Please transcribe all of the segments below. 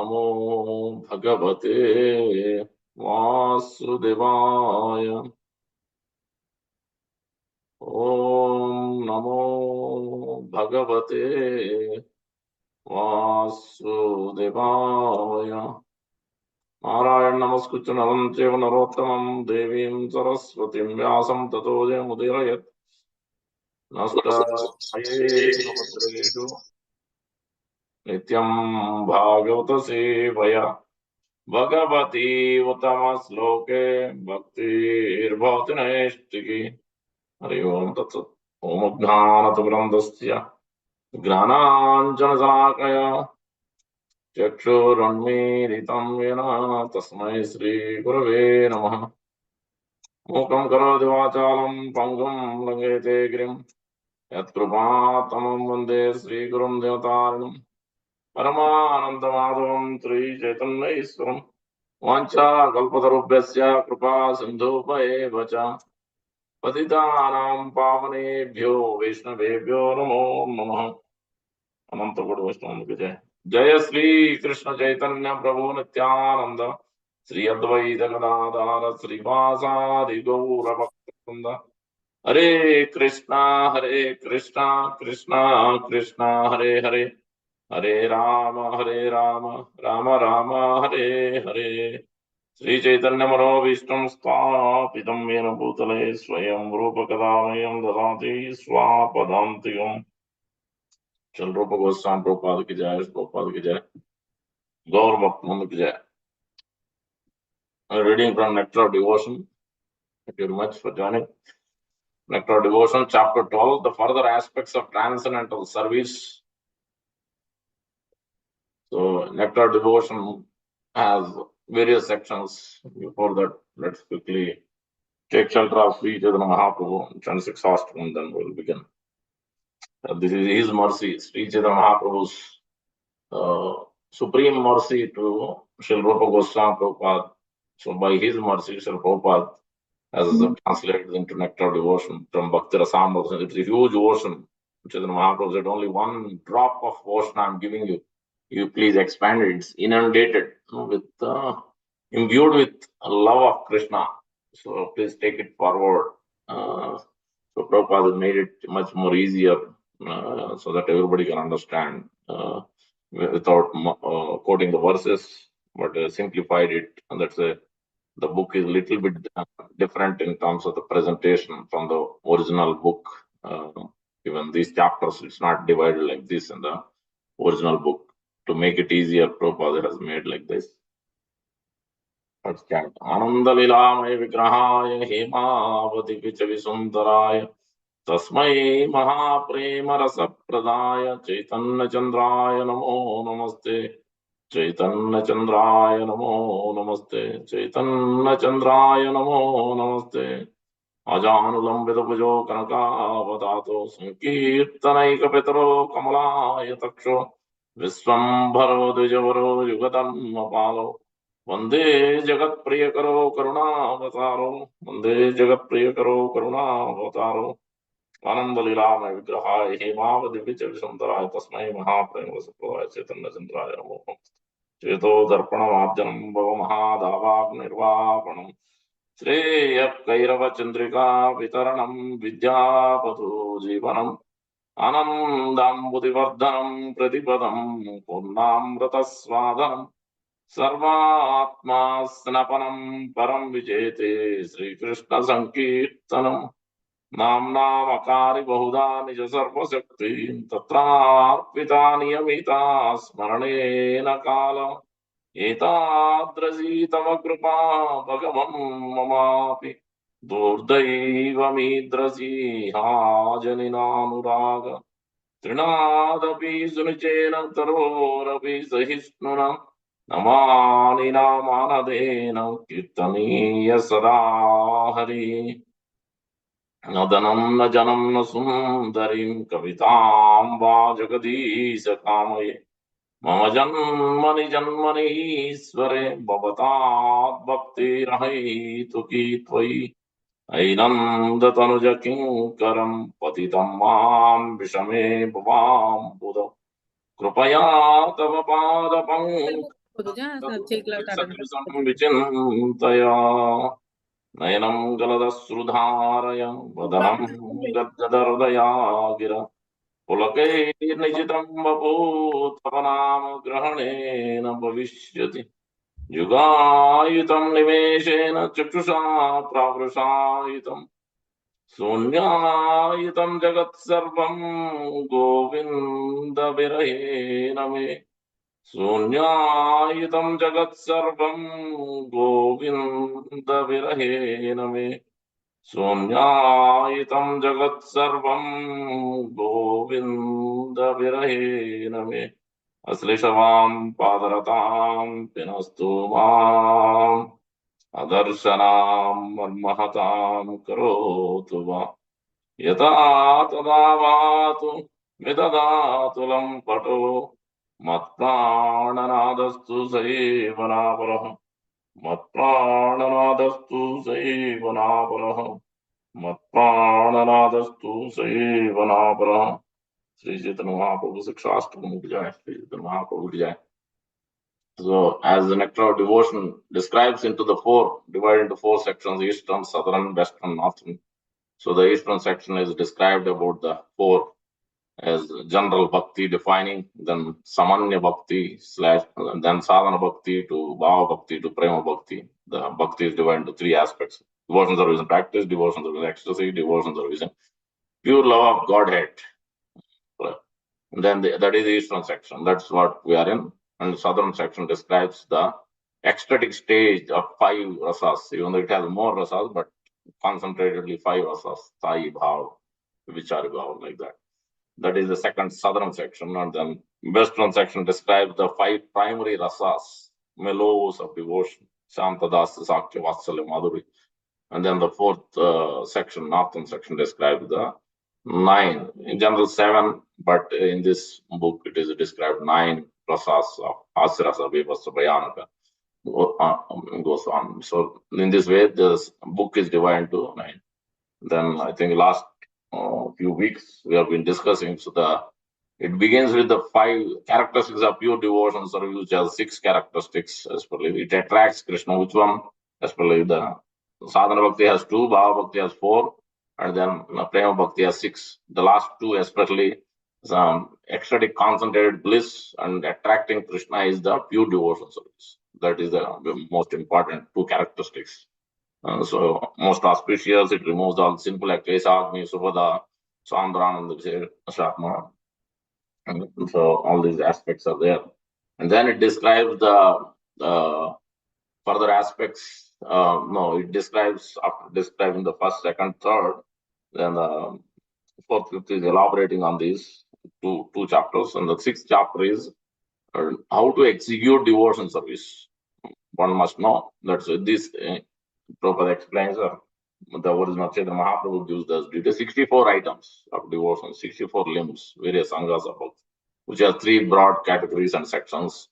नमो भगवते वासुदेवाय। ओम नमो भगवते वासुदेवाय। नारायण नमस्कृत्य नरं चैव नरोत्तमं देवीं सरस्वतीं व्यासं ततो जयमुदीरयेत्। नमस्ते भद्रेषु नित्यं भागवत सेवया भगवती उत्तम श्लोके भक्तिर्भवति नैष्टिकी। हरि ओम तत्सत्। ओम ज्ञानतिमिरन्धस्य ज्ञानाञ्जनशलाकया चक्षुरुन्मीलितं येन तस्मै श्रीगुरवे नमः। मूकं करोति वाचालं पङ्गुं लङ्घयते गिरिं यत्कृपातमं वन्दे श्रीगुरुं देवतारिणं परमानन्दमाधवं श्रीचैतन्यईश्वरं। वाञ्छाकल्पतरुभ्यश्च कृपा सिन्धुभ्येव च पतितानां पावनेभ्यो वैष्णवेभ्यो नमो नमः। अनंत गुण वैष्णव की जय। जय श्री कृष्ण चैतन्य प्रभु नित्यानंद श्री अद्वैत गदाधर श्रीवासादि गौर भक्तवृंद। हरे कृष्णा कृष्णा कृष्णा हरे हरे, हरे राम राम राम हरे हरे। श्री चैतन्य मनोभीष्टं स्थापितं येन भूतले स्वयं रूप कदा मह्यं ददाति स्वापदान्तिकम्। चल रूप गोस्वामी प्रभुपाद की जय, प्रभुपाद की जय, गौर भक्त की जय। Reading from Nectar of Devotion. Thank you very much for joining. Nectar of Devotion, Chapter 12, the further aspects of transcendental service. So, Nectar of Devotion has various sections. Before that, let's quickly take shelter of Sri Chaitanya Mahaprabhu, 26 Ashtam, then we'll begin. This is his mercy, Sri Chaitanya Mahaprabhu's supreme mercy to Srila Rupa Goswami Prabhupada. So, by his mercy, Srila Prabhupada has translated into Nectar of Devotion from Bhakti Rasamrita. It's a huge ocean. Chaitanya Mahaprabhu said, only one drop of ocean I'm giving you. You please expand it. It's inundated with, imbued with a love of Krishna. So please take it forward. So Prabhupada made it much more easier so that everybody can understand without quoting the verses, but simplified it. And that's the book is a little bit different in terms of the presentation from the original book. Even these chapters, it's not divided like this in the original book. To make it easier, Prabhupada has made like this. Let's chant. Ananda Lilamaya Vigrahaya Hemavati Vichavisundaraja Tasmai Mahaprema Rasapradaya Chaitanya Chandraya Namo Namaste. चैतन्य चंद्राय नमो नमस्ते, चैतन्य चंद्राय नमो नमस्ते। अजानुलंबित भुजो कनकावदातो संकीर्तनैकपितरो कमलाय तक्षो विश्वम्भरो द्विजवरो युगधर्मपालो वन्दे जगत्प्रियकरो करुणावतारो, वन्दे जगत्प्रियकरो करुणावतारो। आनंद लीलामय विग्रहाय हेमावति विचविसुंदराय तस्मै महाप्रेम रसप्रदाय चैतन्य चंद्राय नमो नमस्ते। चेतो दर्पणमार्जनं भव महादावाग्निर्वापणं श्रेयः कैरवचन्द्रिका वितरणं विद्यापतो जीवनम् आनन्दाम्बुधिवर्धनं प्रतिपदं पूर्णामृतस्वादनं सर्वात्मा स्नपनं परं विजेते श्रीकृष्ण संकीर्तनम्। नाम्नामकारि बहुधा निज सर्वशक्तिं तत्रार्पिता नियमिता स्मरणेन काल एतादृशी तव कृपा भगवन् ममापि दुर्दैवमीदृशी हा जनिनानुराग तृणादपि सुनिचेन तरोरपि सहिष्णुना नमानि नामानदेन कीर्तनीय सदा हरि। नदनं न जनं न सुन्दरीं कवितां वा जगदीश कामये मम जन्मनि जन्मनीश्वरे भवतात् भक्तिरहैतुकी त्वयि ऐनन्दतनुज किङ्करं पतितं मां विषमे भवाम्बुध कृपया तव पादपङ्कजं నయనం గలదశ్రుధారయ వదనం గద్గదహృదయా గిర పులకైర్నిజితం వపో తవ నామ గ్రహణేన భవిష్యతి యుగాయుతం నిమేషేణ చక్షుషా ప్రావృషాయుతం శూన్యాయుతం జగత్సర్వం గోవింద విరహేణ మే శూన్యాయుతం జగత్సర్వం గోవింద విరహేణ మే శూన్యాయుతం జగత్సర్వం గోవింద విరహేణ మే అశ్లిషవాం పాదరతాం పినస్తు మాం అదర్శనాం మన్మహతాం కరోతు వా యథా తదా వాతు విదదాతులం పటో మత్ప్రాణనాదస్తు సైవనాపరః మత్ప్రాణనాదస్తు సైవనాపరః మత్ప్రాణనాదస్తు సైవనాపరః Sri Chaitanya Mahaprabhu Sikshastakam ki jai, Sri Chaitanya Mahaprabhu ki jai. So, as the nectar of devotion describes into the four, divided into four sections, eastern, southern, western, northern. So, the eastern section is described about the four as general bhakti defining, then samanya bhakti slash, then sadhana bhakti to bhava bhakti to prema bhakti. The bhakti is divided into three aspects: devotion service and practice, devotion service ecstasy, devotion service pure love of Godhead. And then that is the eastern section. That's what we are in. And the southern section describes the ecstatic stage of five rasas. Even though it has more rasas, but concentratedly five rasas: Sai Bhav, Vichari Bhav, like that. That is the second southern section. And then western section describes the five primary rasas, mellows of devotion: Shantadas, Sakya, Vatsalya, Madhuri. And then the fourth section, northern section, describes the nine, in general 7, but in this book it is described 9 rasas of Asirasa, Vivasa, Bhayanaka, goes on. So in this way, this book is divided to 9. Then I think last few weeks we have been discussing, so it begins with the 5 characteristics of pure devotion service, which has 6 characteristics as per it attracts Krishna. Which one? As per the sadhana bhakti has 2, bhava bhakti has 4, and then prema bhakti has 6. The last 2 especially, some ecstatic concentrated bliss and attracting Krishna, is the pure devotion service. That is the most important 2 characteristics. So most auspicious, it removes all sinful acts, Agni, Subhada, Sandrananda, Shatma. So all these aspects are there. And then it describes the further aspects. It describes, after describing the first, second, third, then the fourth, fifth is elaborating on these two chapters. And the 6th chapter is how to execute devotion service. One must know. That's this Prabhupada explains, the original Chaitanya Mahaprabhu gives us details, 64 items of devotion, 64 limbs, various angas of both, which are 3 broad categories and sections.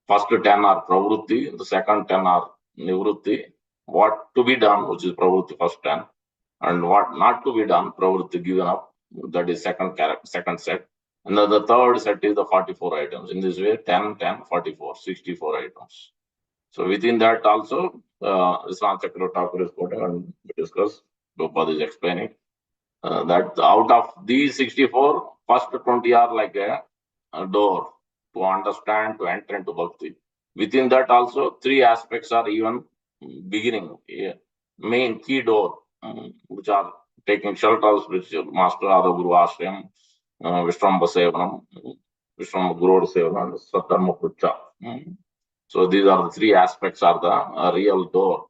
First 10 are pravrutti, the second 10 are nivrutti. What to be done, which is pravrutti, first 10, and what not to be done, pravrutti, given up, that is second set. And then the third set is the 44 items. In this way, 10, 10, 44, 64 items. So within that also, Islam Chakravarti Thakur is quoting and we discuss, Prabhupada is explaining that out of these 64, first 20 are like a door to understand, to enter into bhakti. Within that also, 3 aspects are even beginning, main key door, which are taking shelters, which Master Ada Guru Ashrayam, Vishramba Sevanam, Vishramba Guru Sevanam, Sattharma Pucha. So these are the 3 aspects are the real door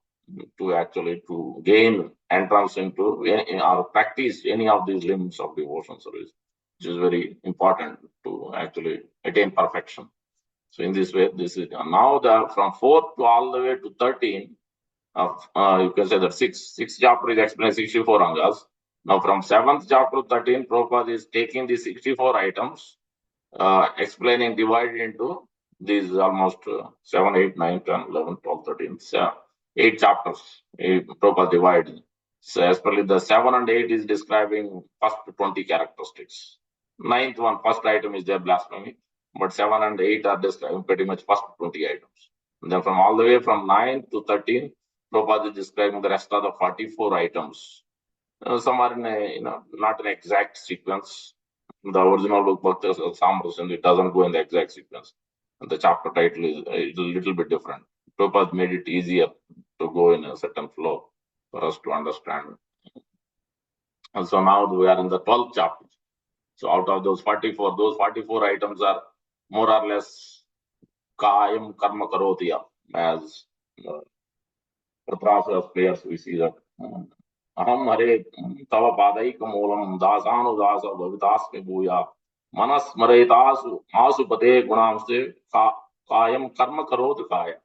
to gain entrance into or practice any of these limbs of devotion service, which is very important to actually attain perfection. So in this way, this is now from 4th to all the way to 13. You can say that 6th chapter is explaining 64 angas. Now from 7th chapter to 13, Prabhupada is taking these 64 items, explaining, divided into these almost 7, 8, 9, 10, 11, 12, 13, 8 chapters. Prabhupada divided. So especially the 7 and 8 is describing first 20 characteristics. 9th one, first item is their blasphemy. but 7 and 8 are describing pretty much first 20 items. And then from all the way from 9 to 13, Prabhupada is describing the rest of the 44 items. Some are in a, not an exact sequence. The original book, Bhakti Samrasana, it doesn't go in the exact sequence. And the chapter title is a little bit different. Prabhupada made it easier to go in a certain flow for us to understand. And so now we are in the 12th chapter. So out of those 44 items are more or less Kayam Karma Karotiya, as Pratrasya players, we see that. Aham Hare Tava Padaika Moolam Dasanudasa Bhavitasmi Bhuya Manas Maretasu Masu Pate Gunamste Kayam Karma Karoti Kaya.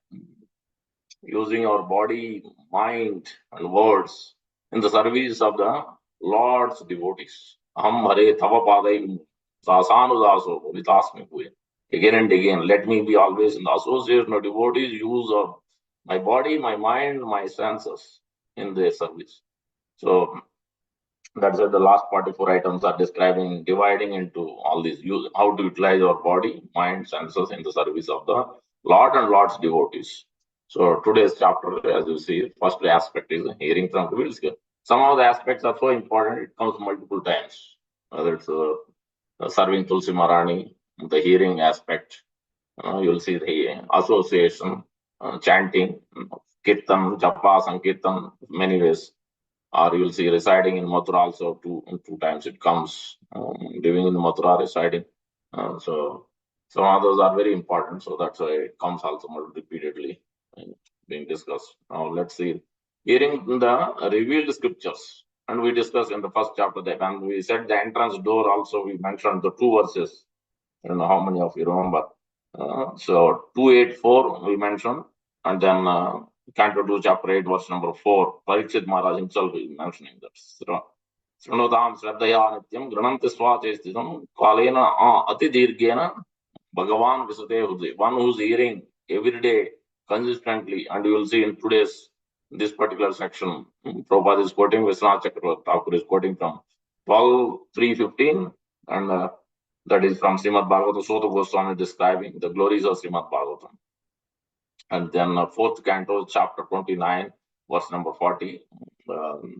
Using our body, mind, and words in the service of the Lord's devotees. Aham Hare Tava Padaika Dasanudaso Bhavitasmi Bhuya. Again and again, let me be always in the association of devotees, use of my body, my mind, my senses in their service. So that's why the last 44 items are describing, dividing into all these, how to utilize our body, mind, senses in the service of the Lord and Lord's devotees. So today's chapter, as you see, first aspect is hearing from revealed skill. Some of the aspects are so important, it comes multiple times. Whether it's serving Tulsi Marani, the hearing aspect, you'll see the association, chanting, kirtan, japa, sankirtan, many ways. Or you'll see residing in Mathura also two times it comes, living in Mathura, residing. So some of those are very important. So that's why it comes also repeatedly being discussed. Now let's see. Hearing the revealed scriptures. And we discussed in the first chapter that, and we said the entrance door also, we mentioned the two verses. I don't know how many of you remember. So 284 we mentioned, and then Canto 2, chapter 8, verse number 4. Parikshit Maharaj himself is mentioning that. Srunodam Shraddhaya Nityam Grananti Swachestitam Kalena Ati Dirghena Bhagavan Visate Hudai. One who's hearing every day consistently, and you will see in today's this particular section, Prabhupada is quoting, Vishwanath Chakravarti Thakur is quoting from 12.3.15, and that is from Srimad Bhagavatam, Sota Goswami describing the glories of Srimad Bhagavatam. And then fourth canto, chapter 29, verse number 40,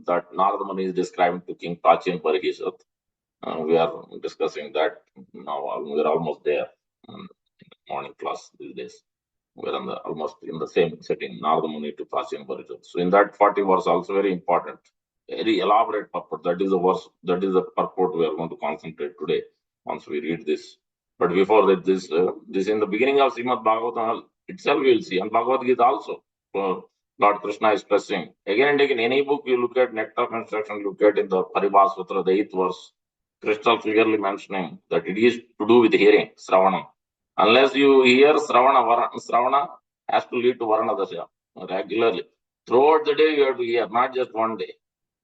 that Narada Muni is describing to King Prachin Parikshit. We are discussing that now. We're almost there in the morning class these days. We're almost in the same setting, Narada Muni to Prachin Parikshit. So in that 40 verse also very important, very elaborate purport. That is the verse, that is the purport we are going to concentrate today once we read this. But before that, this in the beginning of Srimad Bhagavatam itself you will see, and Bhagavad Gita also. Lord Krishna is stressing again and again. Any book you look at, Nectar of Instruction, look at in the Paribhas Sutra, the 8th verse, Krishna clearly mentioning that it is to do with hearing, Sravana. Unless you hear Sravana has to lead to Varana Dasya regularly. Throughout the day you have to hear, not just one day.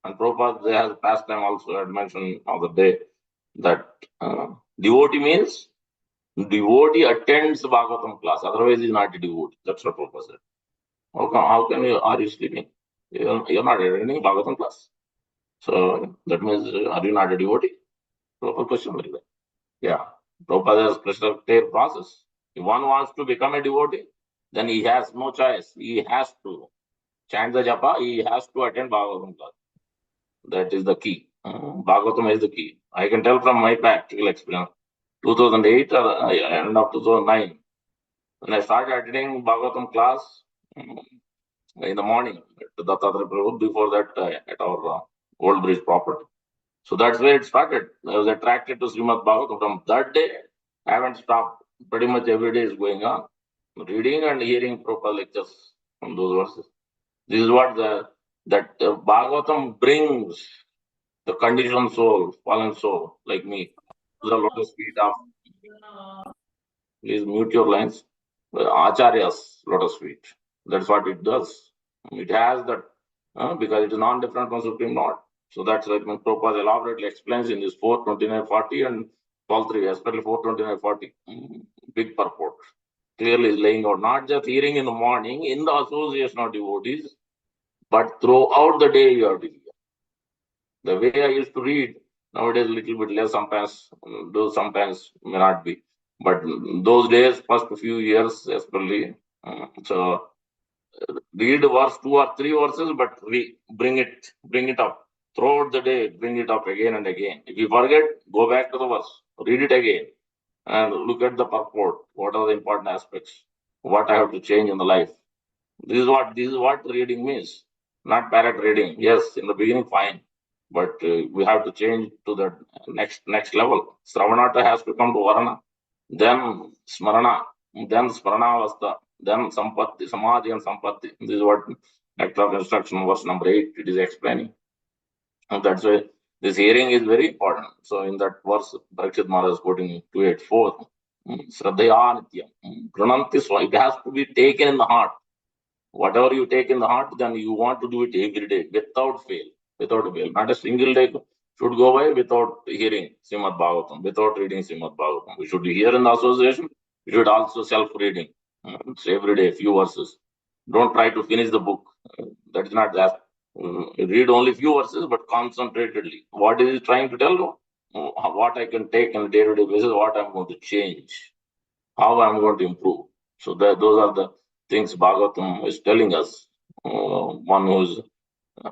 And Prabhupada has pastime also had mentioned other day that devotee means devotee attends Bhagavatam class, otherwise he is not a devotee. That's what Prabhupada said. How can you, are you sleeping? You're not attending Bhagavatam class. So that means, are you not a devotee? Proper question, very well. Yeah. Prabhupada has prescribed clear process. If one wants to become a devotee, then he has no choice. He has to chant the japa, he has to attend Bhagavatam class. That is the key. Bhagavatam is the key. I can tell from my practical experience. 2008 or end of 2009, when I started attending Bhagavatam class in the morning at Dattatreya Prabhu, before that at our Old Bridge property. So that's where it started. I was attracted to Srimad Bhagavatam. From that day, I haven't stopped. Pretty much every day is going on. Reading and hearing proper lectures from those verses. This is what that Bhagavatam brings the conditioned soul, fallen soul, like me, to the lotus feet of. Please mute your lines. Acharya's lotus feet. That's what it does. It has that, because it is non-different from Supreme Lord. So that's why Prabhupada elaborately explains in this 429.40 and 12.3, especially 429.40. Big purport. Clearly is laying out not just hearing in the morning in the association of devotees, but throughout the day you have to hear. The way I used to read, nowadays a little bit less, sometimes do, sometimes may not be. But those days, first few years, especially, so read verse 2 or 3 verses, but bring it up throughout the day, bring it up again and again. If you forget, go back to the verse, read it again, and look at the purport. What are the important aspects? What I have to change in the life? This is what reading means. Not parrot reading. Yes, in the beginning, fine, but we have to change to the next level. Sravanata has to come to Varana, then Smarana, then Smaranavastha, then Sampatti, Samadhi and Sampatti. This is what Nectar of Instruction, verse number 8, it is explaining. And that's why this hearing is very important. So in that verse, Parikshit Maharaj is quoting 284, Shraddhaya Nityam, Prananti Swa, it has to be taken in the heart. Whatever you take in the heart, then you want to do it every day without fail. Without fail. Not a single day should go by without hearing Srimad Bhagavatam, without reading Srimad Bhagavatam. We should hear in the association. We should also self-reading. It's every day, few verses. Don't try to finish the book. That is not that. Read only few verses, but concentratedly. What is it trying to tell you? What I can take on a day-to-day basis, what I'm going to change, how I'm going to improve. So those are the things Bhagavatam is telling us. One who's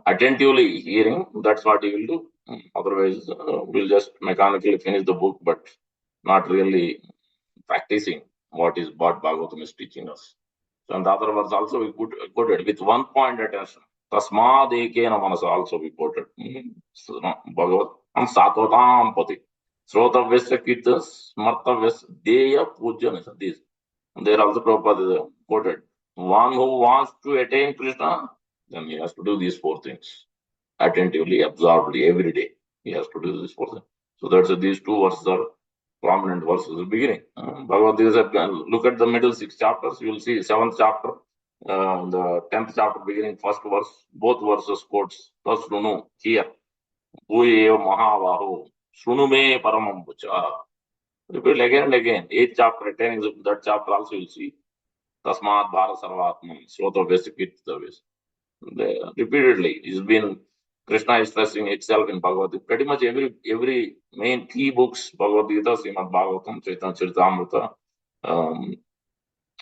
attentively hearing, that's what he will do. Otherwise, we'll just mechanically finish the book, but not really practicing what Bhagavatam is teaching us. So in the other words also we quoted with one point attention. Tasmad ekena manasa also we quoted. So, Bhagavat and Satvatam pati. Srotavyasya kirtas, smartavyasya deya pujana. These. There also Prabhupada is quoted. One who wants to attain Krishna, then he has to do these 4 things. Attentively, absorbedly, every day. He has to do these 4 things. So that's these 2 verses are prominent verses at the beginning. Bhagavad Gita, look at the middle 6 chapters, you will see 7th chapter, the 10th chapter beginning, first verse, both verses quotes, Tasrunu, here, Bhuyev Mahavaho, Srunu me Paramam Pucha. Repeat again and again. 8th chapter, attaining that chapter also you will see. Tasmat Bhara Sarvatman, Srota Vesikit. Repeatedly, it's been Krishna is stressing itself in Bhagavad Gita. Pretty much every main key books, Bhagavad Gita, Srimad Bhagavatam, Chaitanya Charitamrita,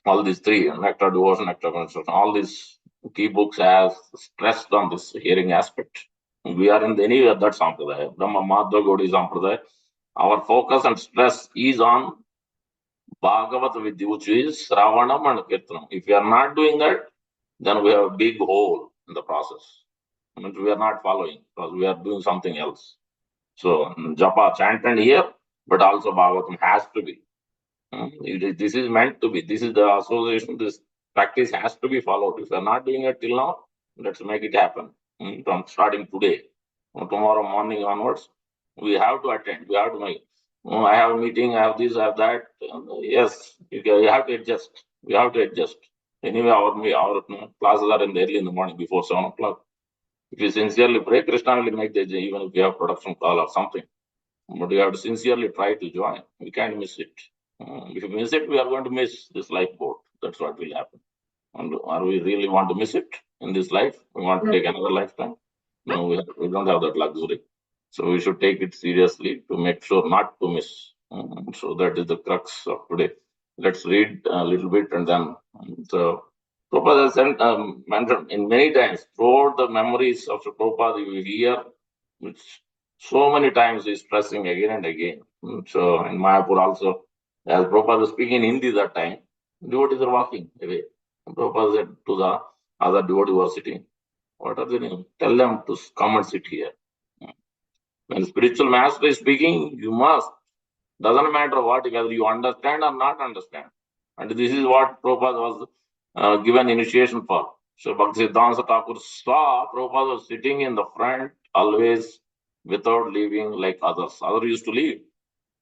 all these 3, Nectar Devotion, Nectar Construction, all these key books have stressed on this hearing aspect. We are in any of that Sampradaya, Brahma Madhva Gaudiya Sampradaya. Our focus and stress is on Bhagavad Vidya, which is Sravanam and Kirtanam. If we are not doing that, then we have a big hole in the process. I mean, we are not following because we are doing something else. So Japa chanted here, but also Bhagavatam has to be. This is meant to be. This is the association. This practice has to be followed. If we are not doing it till now, let's make it happen. From starting today, from tomorrow morning onwards, we have to attend. We have to make. I have a meeting. I have this. I have that. Yes, you have to adjust. We have to adjust. Anyway, our classes are early in the morning before 7 o'clock. If you sincerely pray, Krishna will make the even if you have production call or something. But you have to sincerely try to join. We can't miss it. If you miss it, we are going to miss this lifeboat. That's what will happen. And are we really want to miss it in this life? We want to take another lifetime? No, we don't have that luxury. So we should take it seriously to make sure not to miss. So that is the crux of today. Let's read a little bit and then. So Prabhupada has mentioned in many times throughout the memories of Prabhupada, you hear which so many times he's stressing again and again. So in Mayapur also, as Prabhupada was speaking in Hindi that time, devotees are walking away. Prabhupada said to the other devotee who was sitting, what are they doing? Tell them to come and sit here. When spiritual master is speaking, you must. Doesn't matter whether you understand or not understand. And this is what Prabhupada was given initiation for. So Bhaktisiddhanta Thakur saw Prabhupada was sitting in the front always without leaving like others. Others used to leave,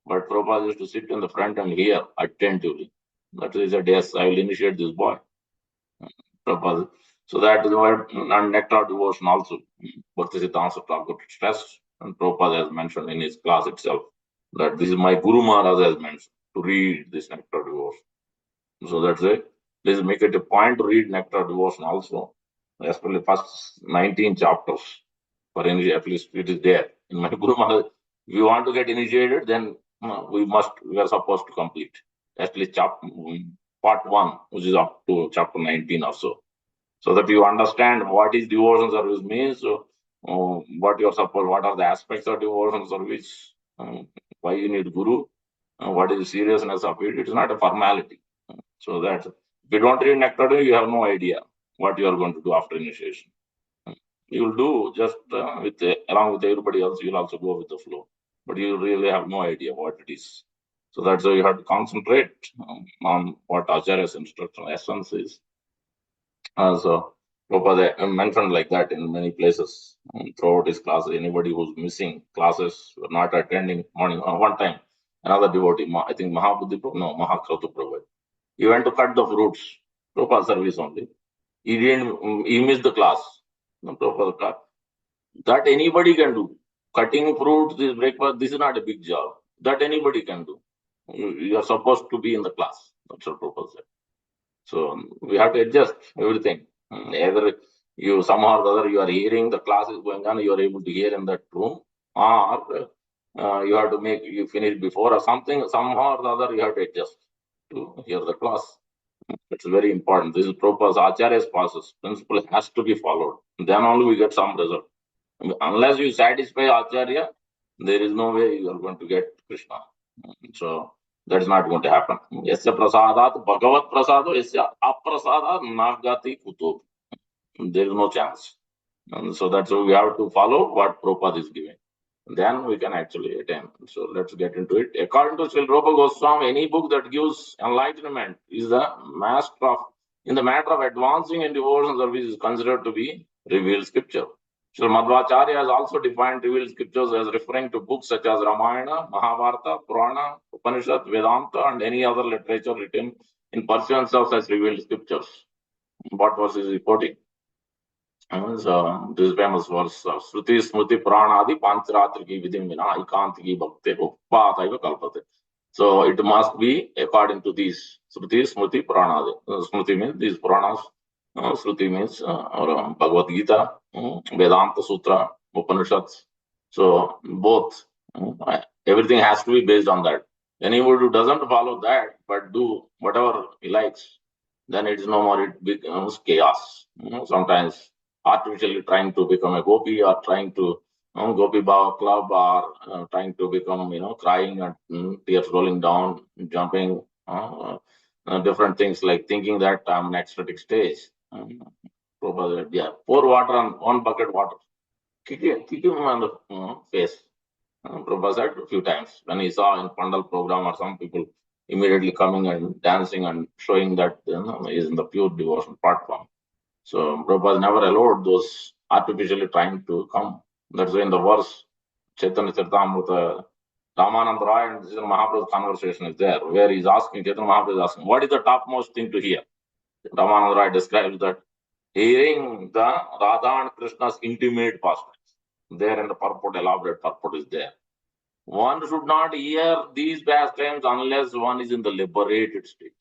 but Prabhupada used to sit in the front and hear attentively. That is a yes, I will initiate this boy. Prabhupada. So that is why and nectar devotion also. Bhaktisiddhanta Thakur stressed, and Prabhupada has mentioned in his class itself that this is my Guru Maharaj has mentioned to read this nectar devotion. So that's it. Please make it a point to read nectar devotion also, especially first 19 chapters. For at least it is there in my Guru Maharaj. If you want to get initiated, then we are supposed to complete. actually part 1, which is up to chapter 19 or so. So that you understand what is devotion service means, what you're supposed, what are the aspects of devotion service, why you need guru, what is the seriousness of it. It is not a formality. So that if you don't read nectar, you have no idea what you are going to do after initiation. You will do just along with everybody else. You will also go with the flow, but you really have no idea what it is. So that's why you have to concentrate on what Acharya's instruction essence is. So Prabhupada mentioned like that in many places throughout his classes. Anybody who's missing classes or not attending morning, one time, another devotee, I think Mahabuddhi Prabhu, no, Mahakratu Prabhu, he went to cut the fruits, Prabhupada service only. He didn't, he missed the class. No, Prabhupada cut. That anybody can do. Cutting fruits, this breakfast, this is not a big job. That anybody can do. You are supposed to be in the class. That's what Prabhupada said. So we have to adjust everything. Either you somehow or the other you are hearing the class is going on, you are able to hear in that room, or you have to make you finish before or something. Somehow or the other you have to adjust to hear the class. It's very important. This is Prabhupada's Acharya's process. Principle has to be followed. Then only we get some result. Unless you satisfy Acharya, there is no way you are going to get Krishna. So that is not going to happen. Yasya prasadat bhagavat prasado, yasya aprasadat nagati kuto. There is no chance. And so that's why we have to follow what Prabhupada is giving. Then we can actually attain. So let's get into it. According to Srila Rupa Goswami, any book that gives enlightenment is the master of, in the matter of advancing in devotion service, is considered to be revealed scripture. Srila Madhvacharya has also defined revealed scriptures as referring to books such as Ramayana, Mahabharata, Purana, Upanishad, Vedanta, and any other literature written in pursuance of such revealed scriptures. What was his reporting? So this famous verse, Shruti Smriti Puranadi Pancharatriki Vidim Vina Ikantiki Bhakte Uppataiva Kalpate. So it must be according to these Shruti Smriti Puranadi. Smriti means these Puranas. Shruti means Bhagavad Gita, Vedanta Sutra, Upanishads. So both, everything has to be based on that. Anyone who doesn't follow that but do whatever he likes, then it's no more, it becomes chaos. Sometimes artificially trying to become a gopi or trying to gopi bhava club or trying to become, crying and tears rolling down, jumping, different things like thinking that I'm an ecstatic stage. Yeah, pour water on one bucket water, kick him on the face. Prabhupada said a few times when he saw in Pandal program or some people immediately coming and dancing and showing that he is in the pure devotion platform. So Prabhupada never allowed those artificially trying to come. That's why in the verse, Chaitanya Charitamrita, Ramananda Roy and Chaitanya Mahaprabhu's conversation is there, where he's asking, Chaitanya Mahaprabhu is asking, what is the topmost thing to hear? Ramananda Roy describes that hearing the Radha and Krishna's intimate pastimes. There in the purport, elaborate purport is there. One should not hear these pastimes unless one is in the liberated stage.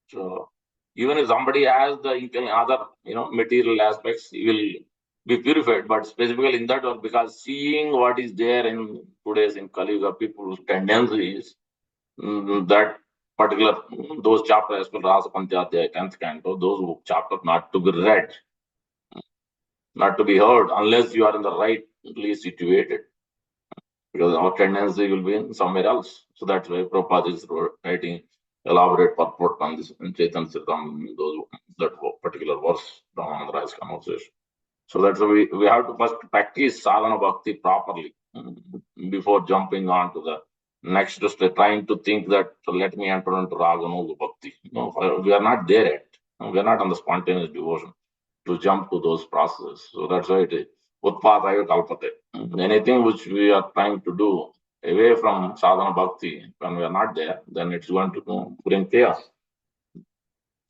So even if somebody has the other material aspects, he will be purified. But specifically in that one, because seeing what is there in today's in Kali Yuga, people's tendencies, that particular those chapters, as well Rasa Panchadhyaya, 10th canto, those chapters not to be read, not to be heard, unless you are in the rightly situated. Because our tendency will be in somewhere else. So that's why Prabhupada is writing elaborate purport on this in Chaitanya Charitamrita, that particular verse, Ramananda Ray's conversation. So that's why we have to first practice sadhana bhakti properly before jumping on to the next step, trying to think that let me enter into Raganuga bhakti. No, we are not there yet. We are not on the spontaneous devotion to jump to those processes. So that's why it is Utpadaya Kalpate. Anything which we are trying to do away from sadhana bhakti, when we are not there, then it's going to bring chaos.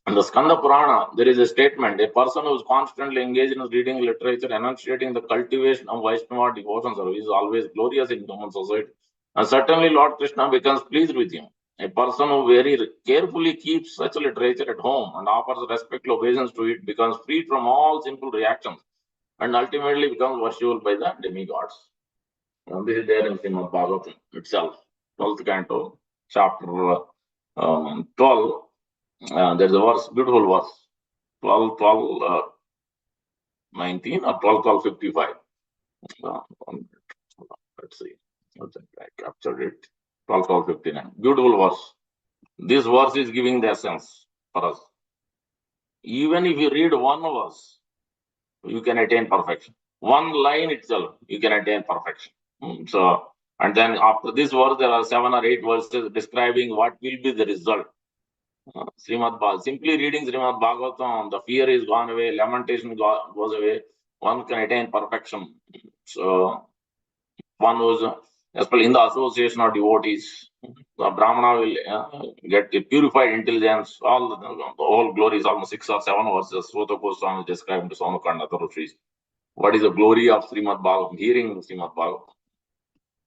In the Skanda Purana, there is a statement, a person who is constantly engaged in reading literature, enunciating the cultivation of Vaishnava devotion service is always glorious in human society. And certainly Lord Krishna becomes pleased with him. A person who very carefully keeps such literature at home and offers respectful obeisance to it becomes freed from all sinful reactions and ultimately becomes worshipable by the demigods. And this is there in Srimad Bhagavatam itself, 12th canto, chapter 12, there's a verse, beautiful verse, 12, 12, 19 or 12, 12, 55. Let's see. I captured it. 12, 12, 59. Beautiful verse. This verse is giving the essence for us. Even if you read one verse, you can attain perfection. One line itself, you can attain perfection. So, and then after this verse, there are 7 or 8 verses describing what will be the result. Srimad Bhagavatam. Simply reading Srimad Bhagavatam, the fear is gone away, lamentation goes away. One can attain perfection. So, one who's, especially in the association of devotees, the Brahmana will get a purified intelligence. All the whole glory is almost 6 or 7 verses. Sota Goswami is described to Somakanda Rishis. What is the glory of Srimad Bhagavatam? Hearing Srimad Bhagavatam.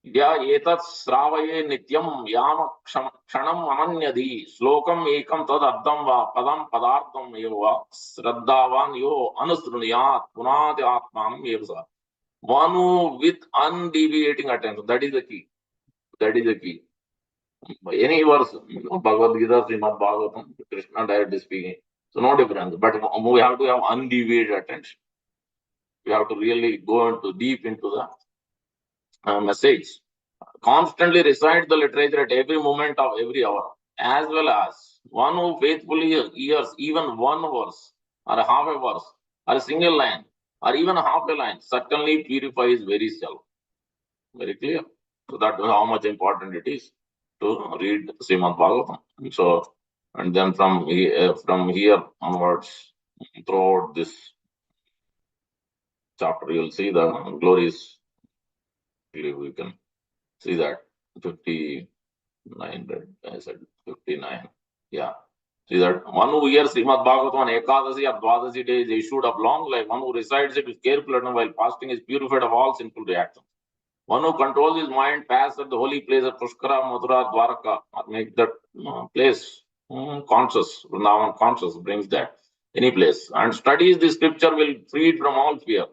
या एतत् श्रावये नित्यं याम क्षणम् अमन्यधि श्लोकम् एकं तदर्थं वा पदं पदार्थम् एव वा श्रद्धावान् यो अनुसृणुयात् पुनाति आत्मानम् एव सः. One who with undeviating attention, that is the key. That is the key. Any verse, Bhagavad Gita, Srimad Bhagavatam, Krishna directly speaking. So no difference. But we have to have undeviated attention. We have to really go into deep into the message. Constantly recite the literature at every moment of every hour, as well as one who faithfully hears even one verse or a half a verse or a single line or even a half a line certainly purifies very self. Very clear. So that is how much important it is to read Srimad Bhagavatam. So, and then from here onwards, throughout this chapter, you'll see the glories. We can see that 59, I said 59. Yeah. See that one who hears Srimad Bhagavatam on Ekadasi or Dwadasi days is issued of long life. One who recites it with careful attention while fasting is purified of all sinful reactions. One who controls his mind passes at the holy place of Pushkara, Mathura, Dwaraka, or make that place conscious. Vrindavan conscious brings that any place and studies the scripture will free it from all fear.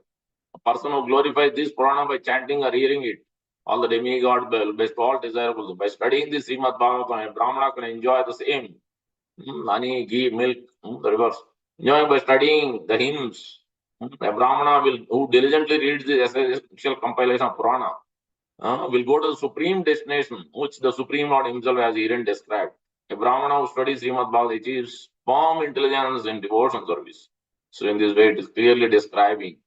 A person who glorifies this Purana by chanting or hearing it, all the demigod best all desirable. By studying the Srimad Bhagavatam, a Brahmana can enjoy the same honey, ghee, milk, the reverse. Enjoying by studying the hymns. A Brahmana who diligently reads the essential compilation of Purana will go to the supreme destination, which the Supreme Lord himself has herein described. A Brahmana who studies Srimad Bhagavatam achieves firm intelligence in devotion service. So in this way, it is clearly describing.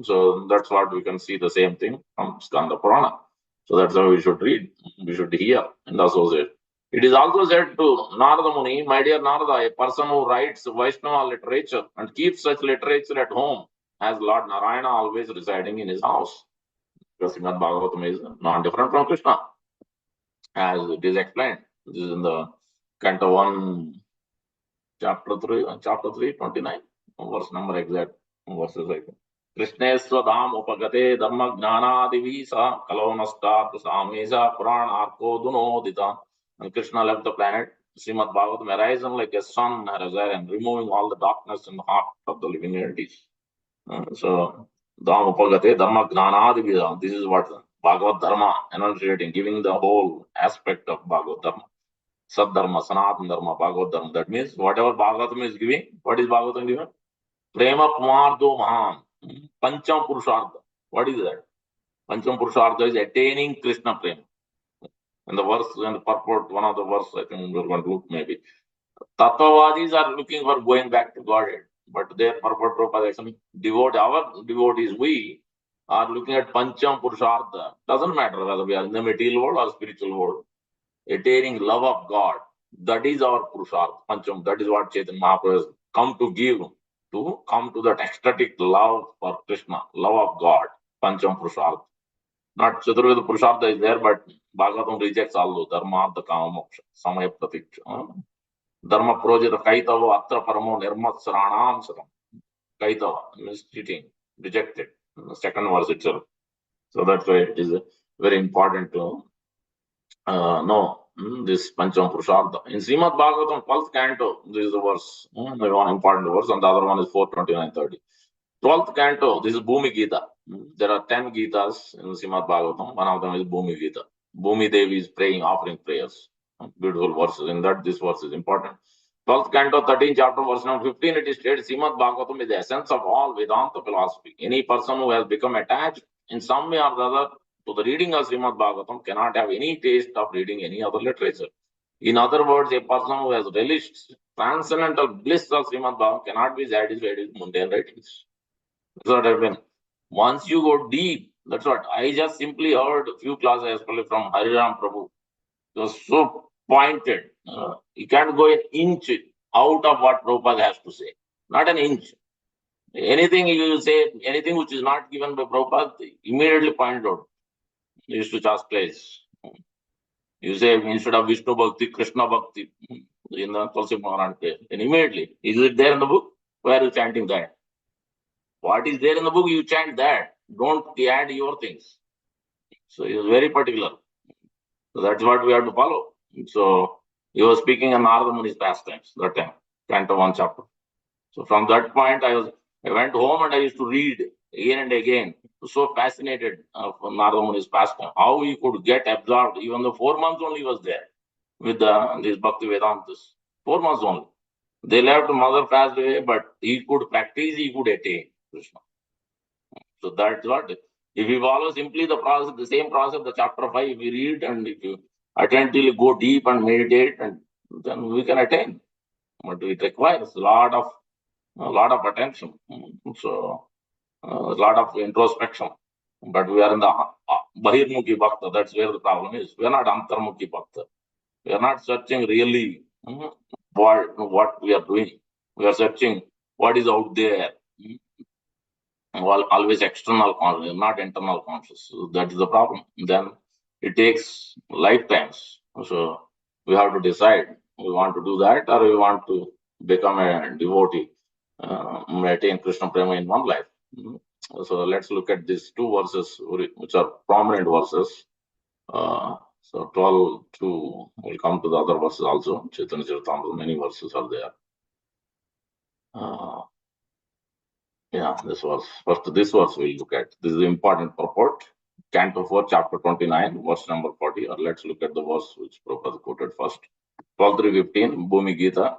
So that's what we can see the same thing from Skanda Purana. So that's how we should read, we should hear and associate. It is also said to Narada Muni, my dear Narada, a person who writes Vaishnava literature and keeps such literature at home has Lord Narayana always residing in his house. Because Srimad Bhagavatam is not different from Krishna, as it is explained. This is in the Canto 1, chapter 3, 29, verse number exact, verses like Krishna Swadam Upagate Dhamma Gnanadivisa Kalonasta Samesa Puranarko Dunodita. And Krishna left the planet. Srimad Bhagavatam arises like a sun and removing all the darkness in the heart of the living entities. So Dham Upagate Dhamma Gnanadivisa. This is what Bhagavad Dharma enunciating, giving the whole aspect of Bhagavad Dharma. Sad Dharma, Sanatana Dharma, Bhagavad Dharma. That means whatever Bhagavatam is giving, what is Bhagavatam giving? Prema Pumardo Mahan. Pancham Purushartha. What is that? Pancham Purushartha is attaining Krishna Prema. And the verse and the purport, one of the verse, I think we're going to look maybe. Tattvavadis are looking for going back to Godhead, but their purport propagation, our devotees, we are looking at Pancham Purushartha. Doesn't matter whether we are in the material world or spiritual world. Attaining love of God. That is our Purushartha. Pancham. That is what Chaitanya Mahaprabhu has come to give. To come to that ecstatic love for Krishna, love of God, Pancham Purushartha. Not Chaturveda Purushartha is there, but Bhagavatam rejects all those. Dharma, the Kama, Moksha, Samaya Pratiksha. Dharma Projita Kaitava, Atra Paramo, Nirmat Saranam Saram. Kaitava means cheating, rejected. The second verse itself. So that's why it is very important to know this Pancham Purushartha. In Srimad Bhagavatam, 12th canto, this is the verse, the one important verse, and the other one is 429:30. 12th canto, this is Bhumi Gita. There are 10 Gitas in Srimad Bhagavatam. One of them is Bhumi Gita. Bhumi Devi is praying, offering prayers. Beautiful verses. In that, this verse is important. 12th canto, 13th chapter, verse number 15, it is stated, Srimad Bhagavatam is the essence of all Vedanta philosophy. Any person who has become attached in some way or the other to the reading of Srimad Bhagavatam cannot have any taste of reading any other literature. In other words, a person who has relished transcendental bliss of Srimad Bhagavatam cannot be satisfied with mundane writings. That's what I mean. Once you go deep, that's what I just simply heard a few classes from Hariram Prabhu. It was so pointed. You can't go an inch out of what Prabhupada has to say. Not an inch. Anything you say, anything which is not given by Prabhupada, immediately point out. You used to chastise. You say instead of Vishnu Bhakti, Krishna Bhakti in the Tulsi Maharaj prayer. And immediately, is it there in the book? Why are you chanting that? What is there in the book, you chant that. Don't add your things. So he was very particular. So that's what we have to follow. So he was speaking on Narada Muni's pastimes that time, Canto 1 chapter. So from that point, I went home and I used to read again and again. So fascinated from Narada Muni's pastime, how he could get absorbed. Even the 4 months only was there with these Bhakti Vedantas. 4 months only. They left, mother passed away, but he could practice, he could attain Krishna. So that's what, if we follow simply the process, the same process, the chapter 5, we read, and if you attentively go deep and meditate, and then we can attain. But it requires a lot of attention. So a lot of introspection. But we are in the Bahirmukhi Bhakta. That's where the problem is. We are not Antarmukhi Bhakta. We are not searching really what we are doing. We are searching what is out there. Always external conscious, not internal conscious. So that is the problem. Then it takes lifetimes. So we have to decide we want to do that or we want to become a devotee, attain Krishna Prema in one life. So let's look at these two verses, which are prominent verses. So 12 to, we'll come to the other verses also. Chaitanya Charitamrita, many verses are there. Yeah, this verse we'll look at. This is the important purport. Canto 4, chapter 29, verse number 40. Or let's look at the verse which Prabhupada quoted first. 12:3:15, Bhumi Gita.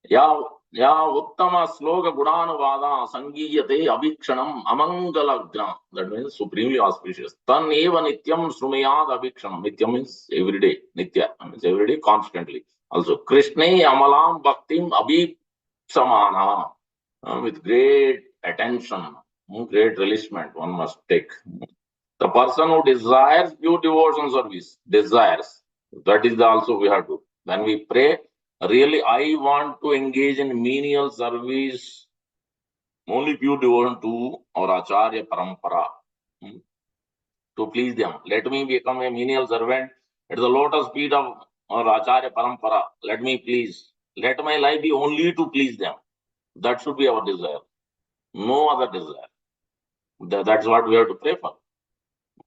Ya uttama sloka gudhanuvada sangiyate avikshanam amangalagna. That means supremely auspicious. Tan eva nityam srumayad avikshanam. Nityam means every day. Nitya means every day, constantly. Also, Krishna amalam bhaktim abhipsamana. With great attention, great relishment, one must take. The person who desires pure devotion service, desires, that is also we have to. When we pray, really, I want to engage in menial service, only pure devotion to our Acharya Parampara, to please them. Let me become a menial servant at the lotus feet of our Acharya Parampara. Let me please. Let my life be only to please them. That should be our desire. No other desire. That's what we have to pray for.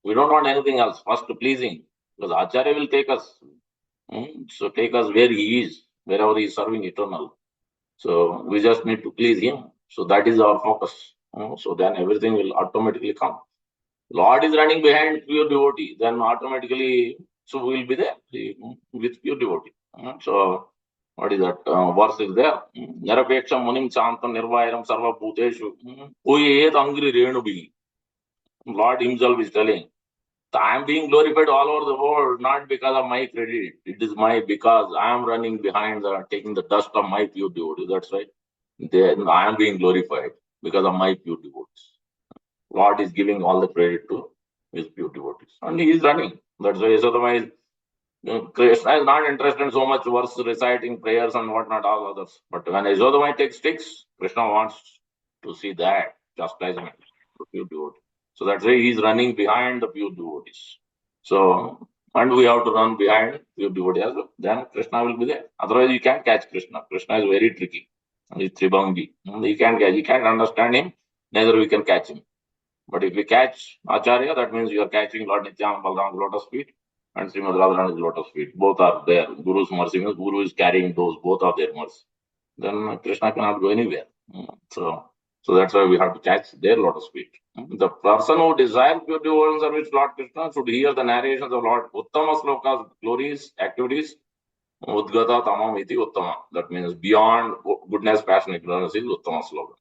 We don't want anything else. First, pleasing. Because Acharya will take us. So take us where he is, wherever he is serving eternal. So we just need to please him. So that is our focus. So then everything will automatically come. Lord is running behind pure devotee. Then automatically, so we will be there with pure devotee. So what is that? Verse is there. Nirapeksham munim chantam nirvairam sarva bhuteshu. Uyet angri renubi. Lord himself is telling, I am being glorified all over the world, not because of my credit. It is because I am running behind taking the dust of my pure devotees. That's right. Then I am being glorified because of my pure devotees. Lord is giving all the credit to his pure devotees. And he is running. That's why Yasodhama Krishna is not interested in so much verse reciting prayers and whatnot, all others. But when Yasodhama takes sticks, Krishna wants to see that chastisement to pure devotees. So that's why he's running behind the pure devotees. So, and we have to run behind pure devotees as well. Then Krishna will be there. Otherwise, you can't catch Krishna. Krishna is very tricky. He's Tribhangi. You can't understand him, neither we can catch him. But if we catch Acharya, that means you are catching Lord Nityananda Balram's lotus feet and Srimad Radharani's lotus feet. Both are there. Guru's mercy means Guru is carrying those, both are their mercy. Then Krishna cannot go anywhere. So So that's why we have to catch their lotus feet. The person who desires pure devotion service to Lord Krishna should hear the narrations of Lord Uttama slokas, glories, activities. Udgata tamam iti uttama. That means beyond goodness, passion, ignorance is uttama sloka.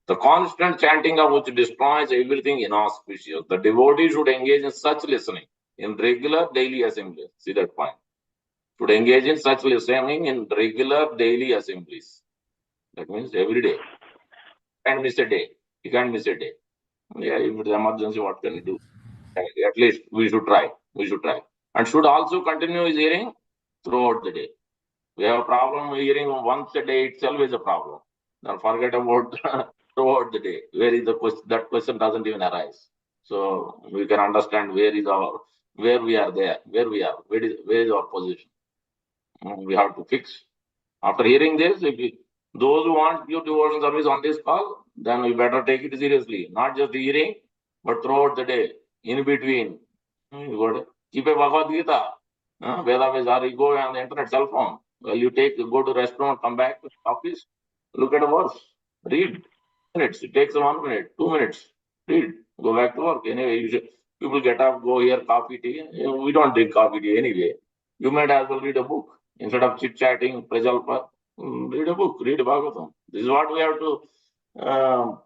The constant chanting of which destroys everything inauspicious. The devotee should engage in such listening in regular daily assemblies. See that point. Should engage in such listening in regular daily assemblies. That means every day. Can't miss a day. You can't miss a day. Yeah, if it's emergency, what can you do? At least we should try. We should try. And should also continue his hearing throughout the day. We have a problem hearing once a day itself is a problem. Now forget about throughout the day. Where is the question? That question doesn't even arise. So we can understand where we are there, where we are, where is our position. We have to fix. After hearing this, those who want pure devotion service on this call, then we better take it seriously. Not just hearing, but throughout the day, in between. You got to keep a Bhagavad Gita. Veda Vezari, go on the internet, cell phone. Well, you go to restaurant, come back to office, look at a verse, read. Minutes. It takes 1 minute, 2 minutes. Read. Go back to work. Anyway, people get up, go here, coffee, tea. We don't drink coffee, tea anyway. You might as well read a book. Instead of chit-chatting, Prajalpa, read a book, read Bhagavatam. This is what we have to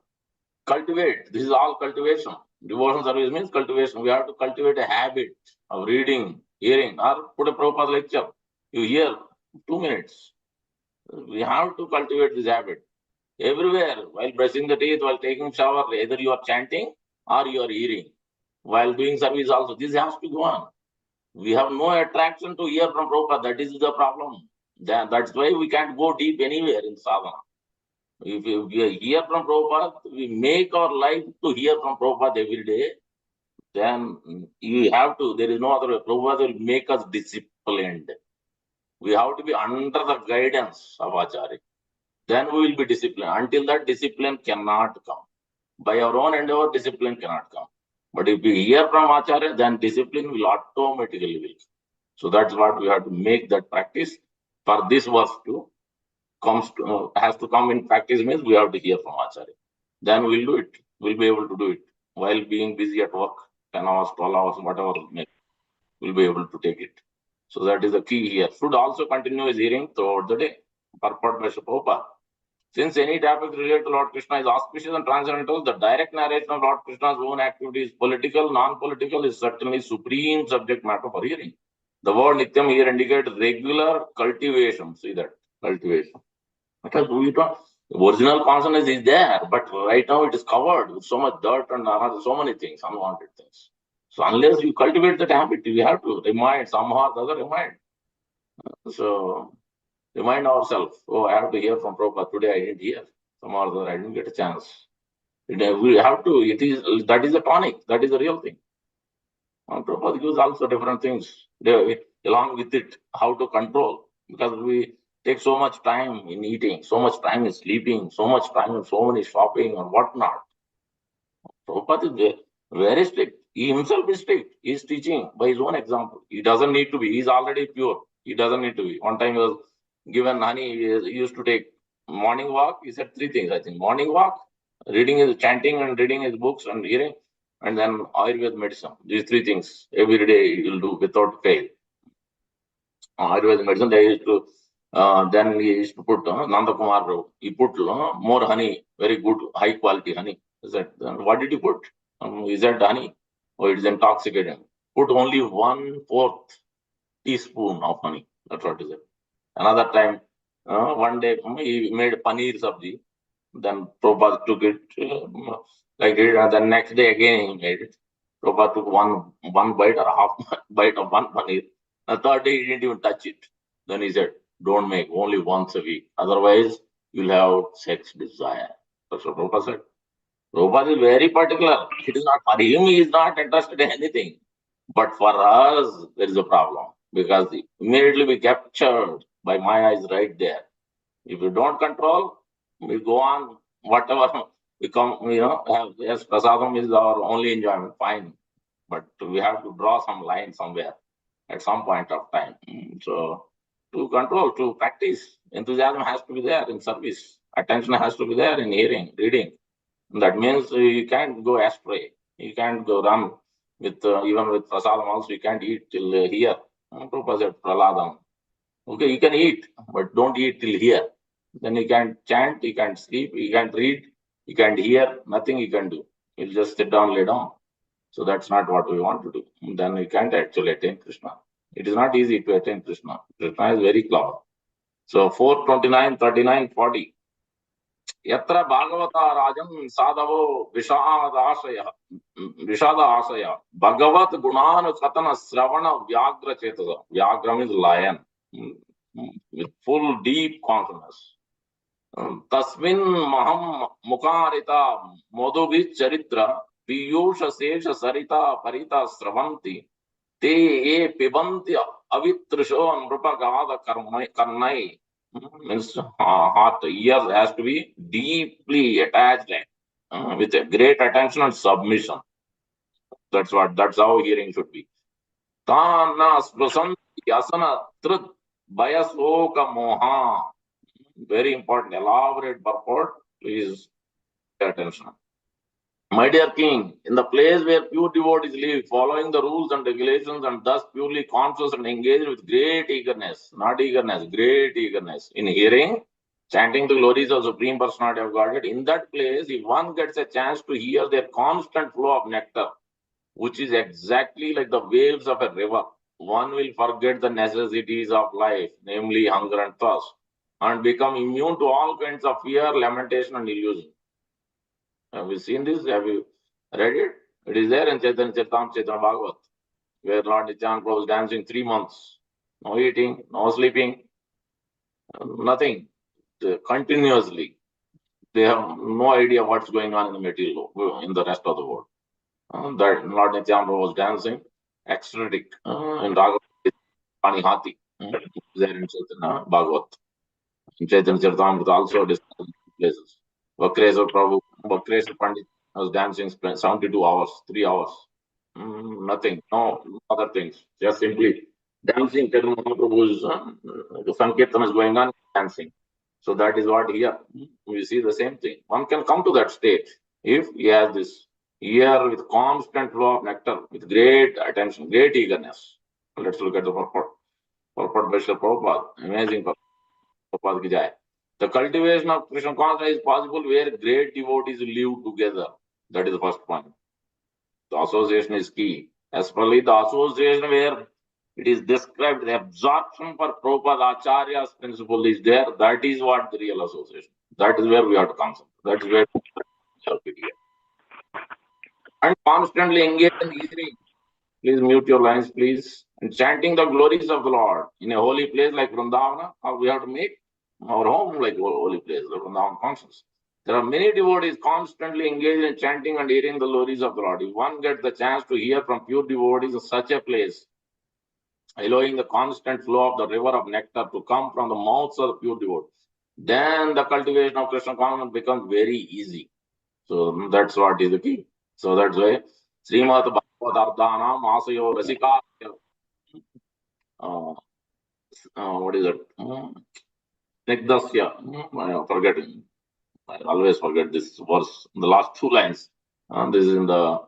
cultivate. This is all cultivation. Devotion service means cultivation. We have to cultivate a habit of reading, hearing, or put a Prabhupada lecture. You hear 2 minutes. We have to cultivate this habit. Everywhere, while brushing the teeth, while taking shower, either you are chanting or you are hearing. While doing service also, this has to go on. We have no attraction to hear from Prabhupada. That is the problem. That's why we can't go deep anywhere in sadhana. If we hear from Prabhupada, we make our life to hear from Prabhupada every day, then you have to, there is no other way. Prabhupada will make us disciplined. We have to be under the guidance of Acharya. Then we will be disciplined. Until that, discipline cannot come. By our own endeavor, discipline cannot come. But if we hear from Acharya, then discipline will automatically will. So that's what we have to make that practice. For this verse to has to come in practice means we have to hear from Acharya. Then we'll do it. We'll be able to do it while being busy at work, 10 hours, 12 hours, whatever we'll be able to take it. So that is the key here. Should also continue his hearing throughout the day. Purport by Prabhupada. Since any topic related to Lord Krishna is auspicious and transcendental, the direct narration of Lord Krishna's own activities, political, non-political, is certainly supreme subject matter for hearing. The word Nityam here indicates regular cultivation. See that, cultivation. Because we don't, the original consciousness is there, but right now it is covered with so much dirt and so many things, unwanted things. So unless you cultivate that habit, you have to remind somehow or the other, remind. So remind ourselves, oh, I have to hear from Prabhupada. Today I didn't hear. Somehow or other, I didn't get a chance. We have to, that is the tonic. That is the real thing. And Prabhupada gives also different things along with it, how to control. Because we take so much time in eating, so much time in sleeping, so much time in so many shopping and whatnot. Prabhupada is very strict. He himself is strict. He is teaching by his own example. He doesn't need to be. He is already pure. He doesn't need to be. One time he was given honey. He used to take morning walk. He said 3 things, I think. Morning walk, reading his chanting and reading his books and hearing, and then Ayurveda medicine. These 3 things every day he will do without fail. Ayurveda medicine, they used to, then he used to put Nanda Kumar, he put more honey, very good, high quality honey. He said, what did you put? He said honey. Oh, it is intoxicating. Put only 1/4 teaspoon of honey. That's what he said. Another time, one day he made paneer sabji. Then Prabhupada took it like it, and the next day again he made it. Prabhupada took one bite or half bite of one paneer. The third day he didn't even touch it. Then he said, don't make only once a week. Otherwise, you'll have sex desire. That's what Prabhupada said. Prabhupada is very particular. It is not for him, he is not interested in anything. But for us, there is a problem because immediately we captured by my eyes right there. If you don't control, we go on whatever become, yes, prasadam is our only enjoyment, fine. But we have to draw some line somewhere at some point of time. So to control, to practice, enthusiasm has to be there in service. Attention has to be there in hearing, reading. That means you can't go astray. You can't go run with even with prasadam also. You can't eat till here. Prabhupada said praladam. Okay, you can eat, but don't eat till here. Then you can't chant, you can't sleep, you can't read, you can't hear, nothing you can do. You'll just sit down, lay down. So that's not what we want to do. Then you can't actually attain Krishna. It is not easy to attain Krishna. Krishna is very clever. So 429, 39, 40. Yatra Bhagavata Rajam Sadavo Vishada Asaya Bhagavat Gunan Katana Sravana Vyagra Chetasa. Vyagram is lion. With full deep consciousness. Tasmin Maham Mukarita Modobhi Charitra Piyusha Sesha Sarita Parita Sravanti Te E Pibanti Avitrisho Nrupagada Karnai. Means heart, ears has to be deeply attached with a great attention and submission. That's how hearing should be. Tana Sprasanti Asana Trud Bayasoka Moha. Very important, elaborate purport. Please pay attention. My dear king, in the place where pure devotees live, following the rules and regulations and thus purely conscious and engaged with great eagerness, not eagerness, great eagerness in hearing, chanting the glories of Supreme Personality of Godhead, in that place, if one gets a chance to hear their constant flow of nectar, which is exactly like the waves of a river, one will forget the necessities of life, namely hunger and thirst, and become immune to all kinds of fear, lamentation, and illusion. Have you seen this? Have you read it? It is there in Chaitanya Bhagavat, where Lord Nityananda Prabhu was dancing 3 months. No eating, no sleeping, nothing. Continuously. They have no idea what's going on in the material, in the rest of the world. That Lord Nityananda was dancing, ecstatic, in Raghav Panihati, there in Chaitanya Bhagavat. In Chaitanya Charitamrita also discussed places. Vakreshwar Prabhu, Vakreshwar Pandit was dancing 72 hours, 3 hours. Nothing, no other things. Just simply dancing. Chaitanya Mahaprabhu's the Sankirtan is going on, dancing. So that is what here we see the same thing. One can come to that state if he has this ear with constant flow of nectar, with great attention, great eagerness. Let's look at the purport. Purport by Srila Prabhupada. Amazing purport. Prabhupada ki jai. The cultivation of Krishna consciousness is possible where great devotees live together. That is the first point. The association is key. Especially the association where it is described, the absorption for Prabhupada Acharya's principle is there. That is what the real association. That is where we have to concentrate. That is where we have to hear. And constantly engage in hearing. Please mute your lines, please. And chanting the glories of the Lord in a holy place like Vrindavana, or we have to make our home like a holy place, the Vrindavan conscious. There are many devotees constantly engaged in chanting and hearing the glories of the Lord. If one gets the chance to hear from pure devotees in such a place, allowing the constant flow of the river of nectar to come from the mouths of the pure devotees, then the cultivation of Krishna consciousness becomes very easy. So that's what is the key. So that's why Srimad Bhagavad Ardhanam Asayo Rasika. What is it? Snigdasya. I forget. I always forget this verse. The last 2 lines. This is in the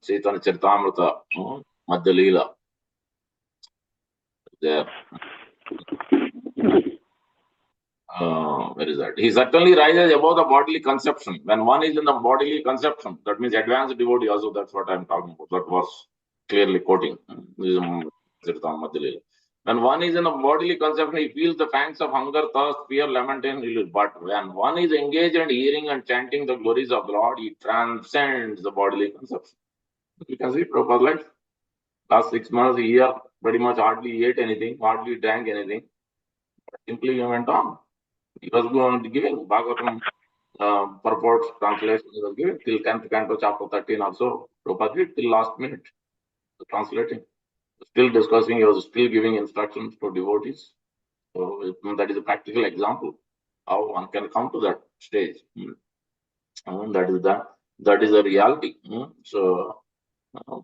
Chaitanya Charitamrita, Madhya Leela. There. Where is that? He certainly rises above the bodily conception. When one is in the bodily conception, that means advanced devotee also, that's what I'm talking about. That was clearly quoting. This is Madhya Leela. When one is in a bodily conception, he feels the pangs of hunger, thirst, fear, lamentation. But when one is engaged in hearing and chanting the glories of the Lord, he transcends the bodily conception. You can see Prabhupada life. Last 6 months, a year, pretty much hardly ate anything, hardly drank anything. Simply he went on. He was going to giving Bhagavatam purports, translation, he was giving till 10th canto, chapter 13 also. Prabhupada did till last minute, translating. Still discussing, he was still giving instructions to devotees. So that is a practical example how one can come to that stage. That is the reality. So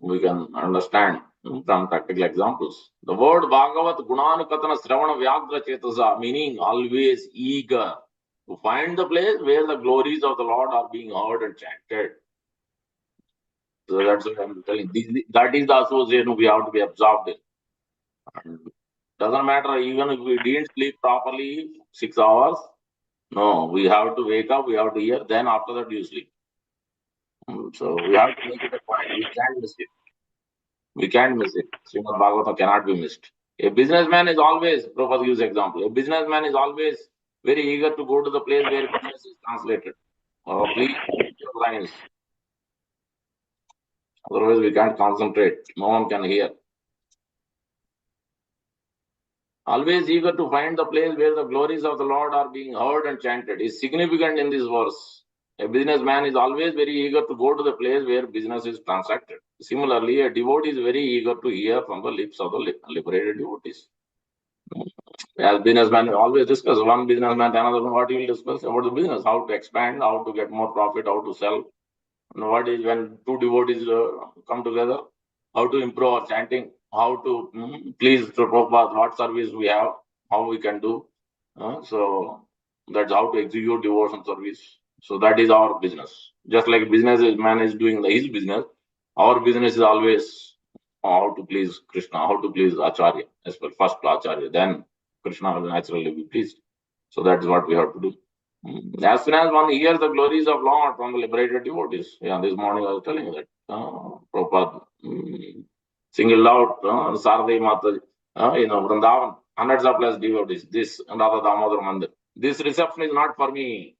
we can understand from practical examples. The word Bhagavat Gunanukatana Sravana Vyagra Chetasa, meaning always eager. To find the place where the glories of the Lord are being heard and chanted. So that's what I'm telling. That is the association we have to be absorbed in. And doesn't matter even if we didn't sleep properly 6 hours. No, we have to wake up, we have to hear, then after that you sleep. So we have to make it a point. We can't miss it. We can't miss it. Srimad Bhagavatam cannot be missed. A businessman is always, Prabhupada gives example, a businessman is always very eager to go to the place where business is translated. Please keep your lines. Otherwise, we can't concentrate. No one can hear. Always eager to find the place where the glories of the Lord are being heard and chanted is significant in this verse. A businessman is always very eager to go to the place where business is transacted. Similarly, a devotee is very eager to hear from the lips of the liberated devotees. As businessman, always discuss one businessman to another. What he will discuss about the business, how to expand, how to get more profit, how to sell. And what is when two devotees come together, how to improve our chanting, how to please to Prabhupada, what service we have, how we can do. So that's how to execute devotion service. So that is our business. Just like businessman is doing his business, our business is always how to please Krishna, how to please Acharya, as well first Acharya, then Krishna will naturally be pleased. So that is what we have to do. As soon as one hears the glories of Lord from the liberated devotees, yeah, this morning I was telling you that Prabhupada singled out Sardi Mata, Vrindavan, hundreds of plus devotees, this and other Damodar Mandir. This reception is not for me.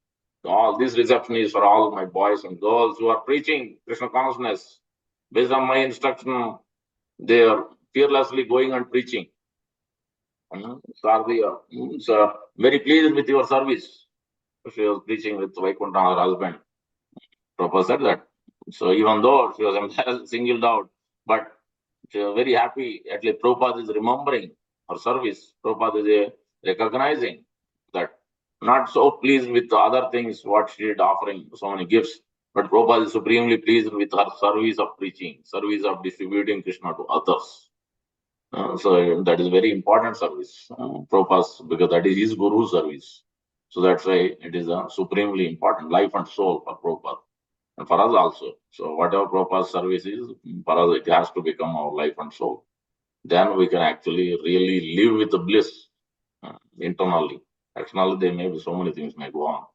All this reception is for all my boys and girls who are preaching Krishna consciousness. Based on my instruction, they are fearlessly going and preaching. Sardi, so very pleased with your service. She was preaching with Vaikuntha, her husband. Prabhupada said that. So even though she was singled out, but she was very happy. At least Prabhupada is remembering her service. Prabhupada is recognizing that. Not so pleased with the other things, what she did, offering so many gifts. But Prabhupada is supremely pleased with her service of preaching, service of distributing Krishna to others. So that is very important service. Prabhupada's, because that is his Guru service. So that's why it is a supremely important life and soul for Prabhupada. And for us also. So whatever Prabhupada's service is, for us it has to become our life and soul. Then we can actually really live with the bliss internally. Externally, there may be so many things may go on,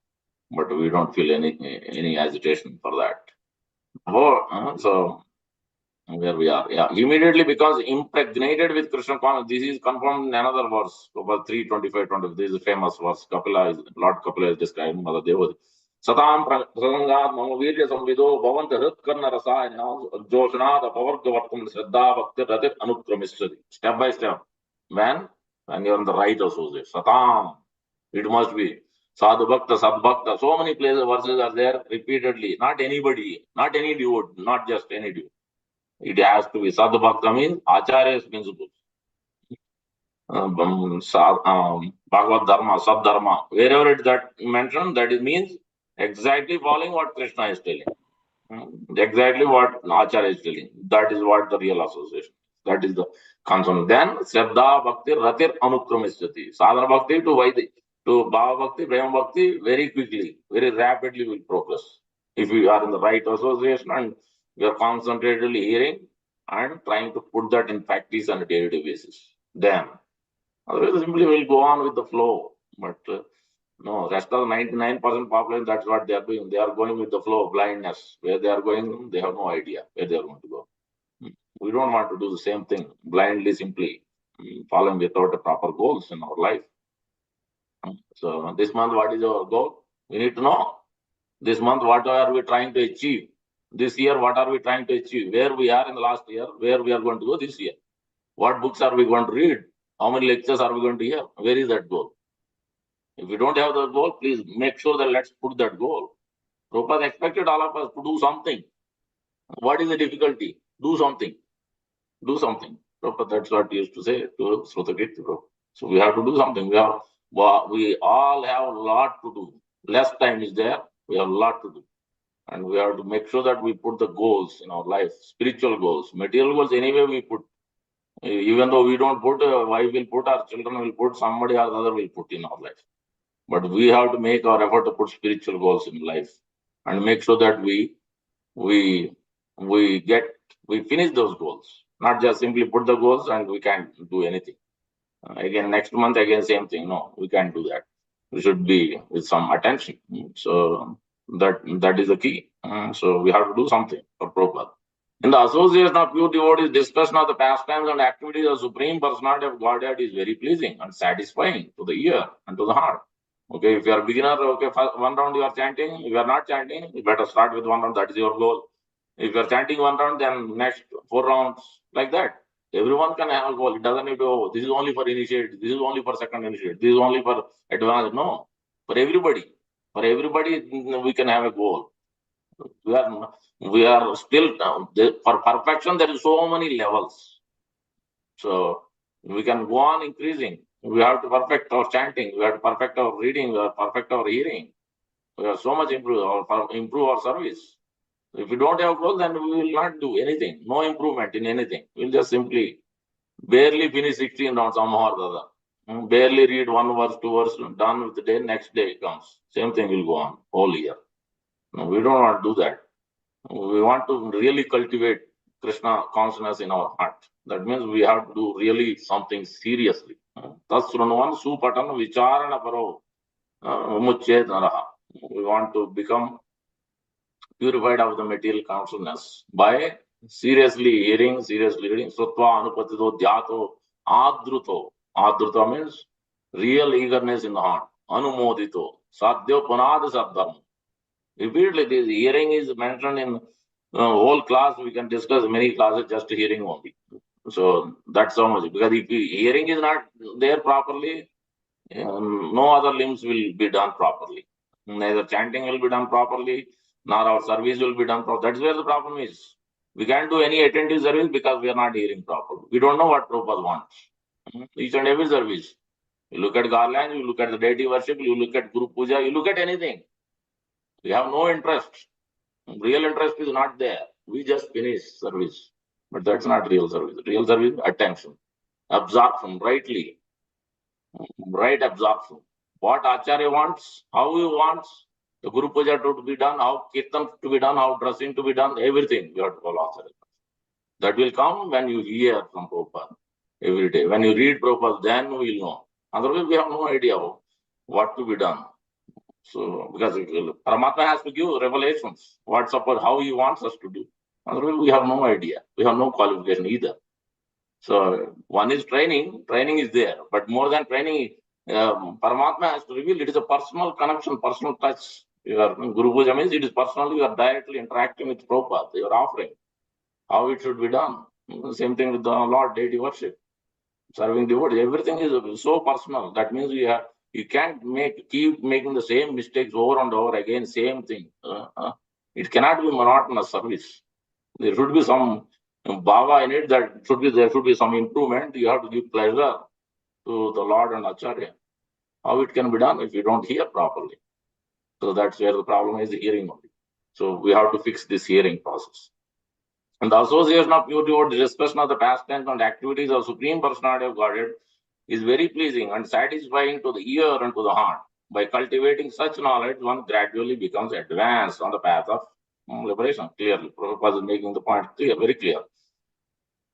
but we don't feel any agitation for that. So where we are, yeah, immediately because impregnated with Krishna consciousness. This is confirmed in another verse, about 3:25-20. This is a famous verse. Lord Kapila is describing Mother Devati. Satam prasangat mama virya samvido bhavanta hritkarna rasayana joshanada pavargavartam shraddha bhakti ratit anukramishrati. Step by step. When you're in the right associate. Satam. It must be. Sadhu Bhakta, Sadbhakta. So many places, verses are there repeatedly. Not anybody, not any devotee, not just any devotee. It has to be Sadbhakta means Acharya's principles. Bhagavad Dharma, Sadharma. Wherever it that mentioned, that it means exactly following what Krishna is telling. Exactly what Acharya is telling. That is what the real association. That is the concern. Then Shraddha Bhakti Ratir Anukramishyati. Sadhana Bhakti to Vaidhi. To Bhava Bhakti, Prema Bhakti, very quickly, very rapidly will progress. If we are in the right association and we are concentratedly hearing and trying to put that in practice on a day-to-day basis, then otherwise simply we'll go on with the flow. But no, rest of the 99% population, that's what they are doing. They are going with the flow of blindness. Where they are going, they have no idea where they are going to go. We don't want to do the same thing blindly, simply following without a proper goals in our life. So this month, what is our goal? We need to know. This month, what are we trying to achieve? This year, what are we trying to achieve? Where we are in the last year, where we are going to go this year? What books are we going to read? How many lectures are we going to hear? Where is that goal? If we don't have the goal, please make sure that let's put that goal. Prabhupada expected all of us to do something. What is the difficulty? Do something. Do something. Prabhupada, that's what he used to say to Srutakirti. So we have to do something. We all have a lot to do. Less time is there. We have a lot to do. And we have to make sure that we put the goals in our life, spiritual goals. Material goals, anyway, we put. Even though we don't put, wife will put, our children will put, somebody or other will put in our life. But we have to make our effort to put spiritual goals in life and make sure that we we finish those goals, not just simply put the goals and we can't do anything. Again, next month, again, same thing. No, we can't do that. We should be with some attention. So that is the key. So we have to do something for Prabhupada. In the association of pure devotees, discussion of the pastimes and activities of Supreme Personality of Godhead is very pleasing and satisfying to the ear and to the heart. Okay, if you are a beginner, okay, first, one round you are chanting. If you are not chanting, you better start with one round. That is your goal. If you are chanting one round, then next 4 rounds, like that. Everyone can have a goal. It doesn't need to, oh, this is only for initiate, this is only for second initiate, this is only for advanced. No, for everybody. For everybody, we can have a goal. We are still, for perfection, there is so many levels. So we can go on increasing. We have to perfect our chanting, we have to perfect our reading, we have to perfect our hearing. We have so much improve our service. If we don't have growth, then we will not do anything. No improvement in anything. We'll just simply barely finish 16 rounds somehow or the other. Barely read one verse, 2 verse, done with the day, next day comes. Same thing will go on whole year. No, we don't want to do that. We want to really cultivate Krishna consciousness in our heart. That means we have to do really something seriously. Tasrunuvan supatan vicharana paro muchetaraha. We want to become purified of the material consciousness by seriously hearing, seriously reading. Sutva anupatito dhyato adruto. Adruto means real eagerness in the heart. Anumodito. Sadhyo punad sadharma. Repeatedly, this hearing is mentioned in whole class. We can discuss many classes just hearing only. So that's so much. Because if hearing is not there properly, no other limbs will be done properly. Neither chanting will be done properly, nor our service will be done properly. That's where the problem is. We can't do any attentive service because we are not hearing properly. We don't know what Prabhupada wants. Each and every service. You look at garland, you look at the deity worship, you look at Guru Puja, you look at anything. We have no interest. Real interest is not there. We just finish service. But that's not real service. Real service, attention, absorption, right absorption. What Acharya wants, how he wants, the Guru Puja to be done, how Kirtan to be done, how dressing to be done, everything you have to follow Acharya. That will come when you hear from Prabhupada every day. When you read Prabhupada, then we will know. Otherwise, we have no idea what to be done. So, because Paramatma has to give revelations, what's up, how he wants us to do. Otherwise, we have no idea. We have no qualification either. So, one is training is there. But more than training, Paramatma has to reveal it is a personal connection, personal touch. Your Guru Puja means it is personal, you are directly interacting with Prabhupada, you are offering how it should be done. Same thing with the Lord, deity worship, serving devotees. Everything is so personal. That means you can't keep making the same mistakes over and over again, same thing. It cannot be monotonous service. There should be some bhava in it. There should be some improvement. You have to give pleasure to the Lord and Acharya. How it can be done if you don't hear properly? So that's where the problem is, the hearing only. So we have to fix this hearing process. And the association of pure devotees, discussion of the pastimes and activities of Supreme Personality of Godhead is very pleasing and satisfying to the ear and to the heart. By cultivating such knowledge, one gradually becomes advanced on the path of liberation. Clearly, Prabhupada is making the point clear, very clear.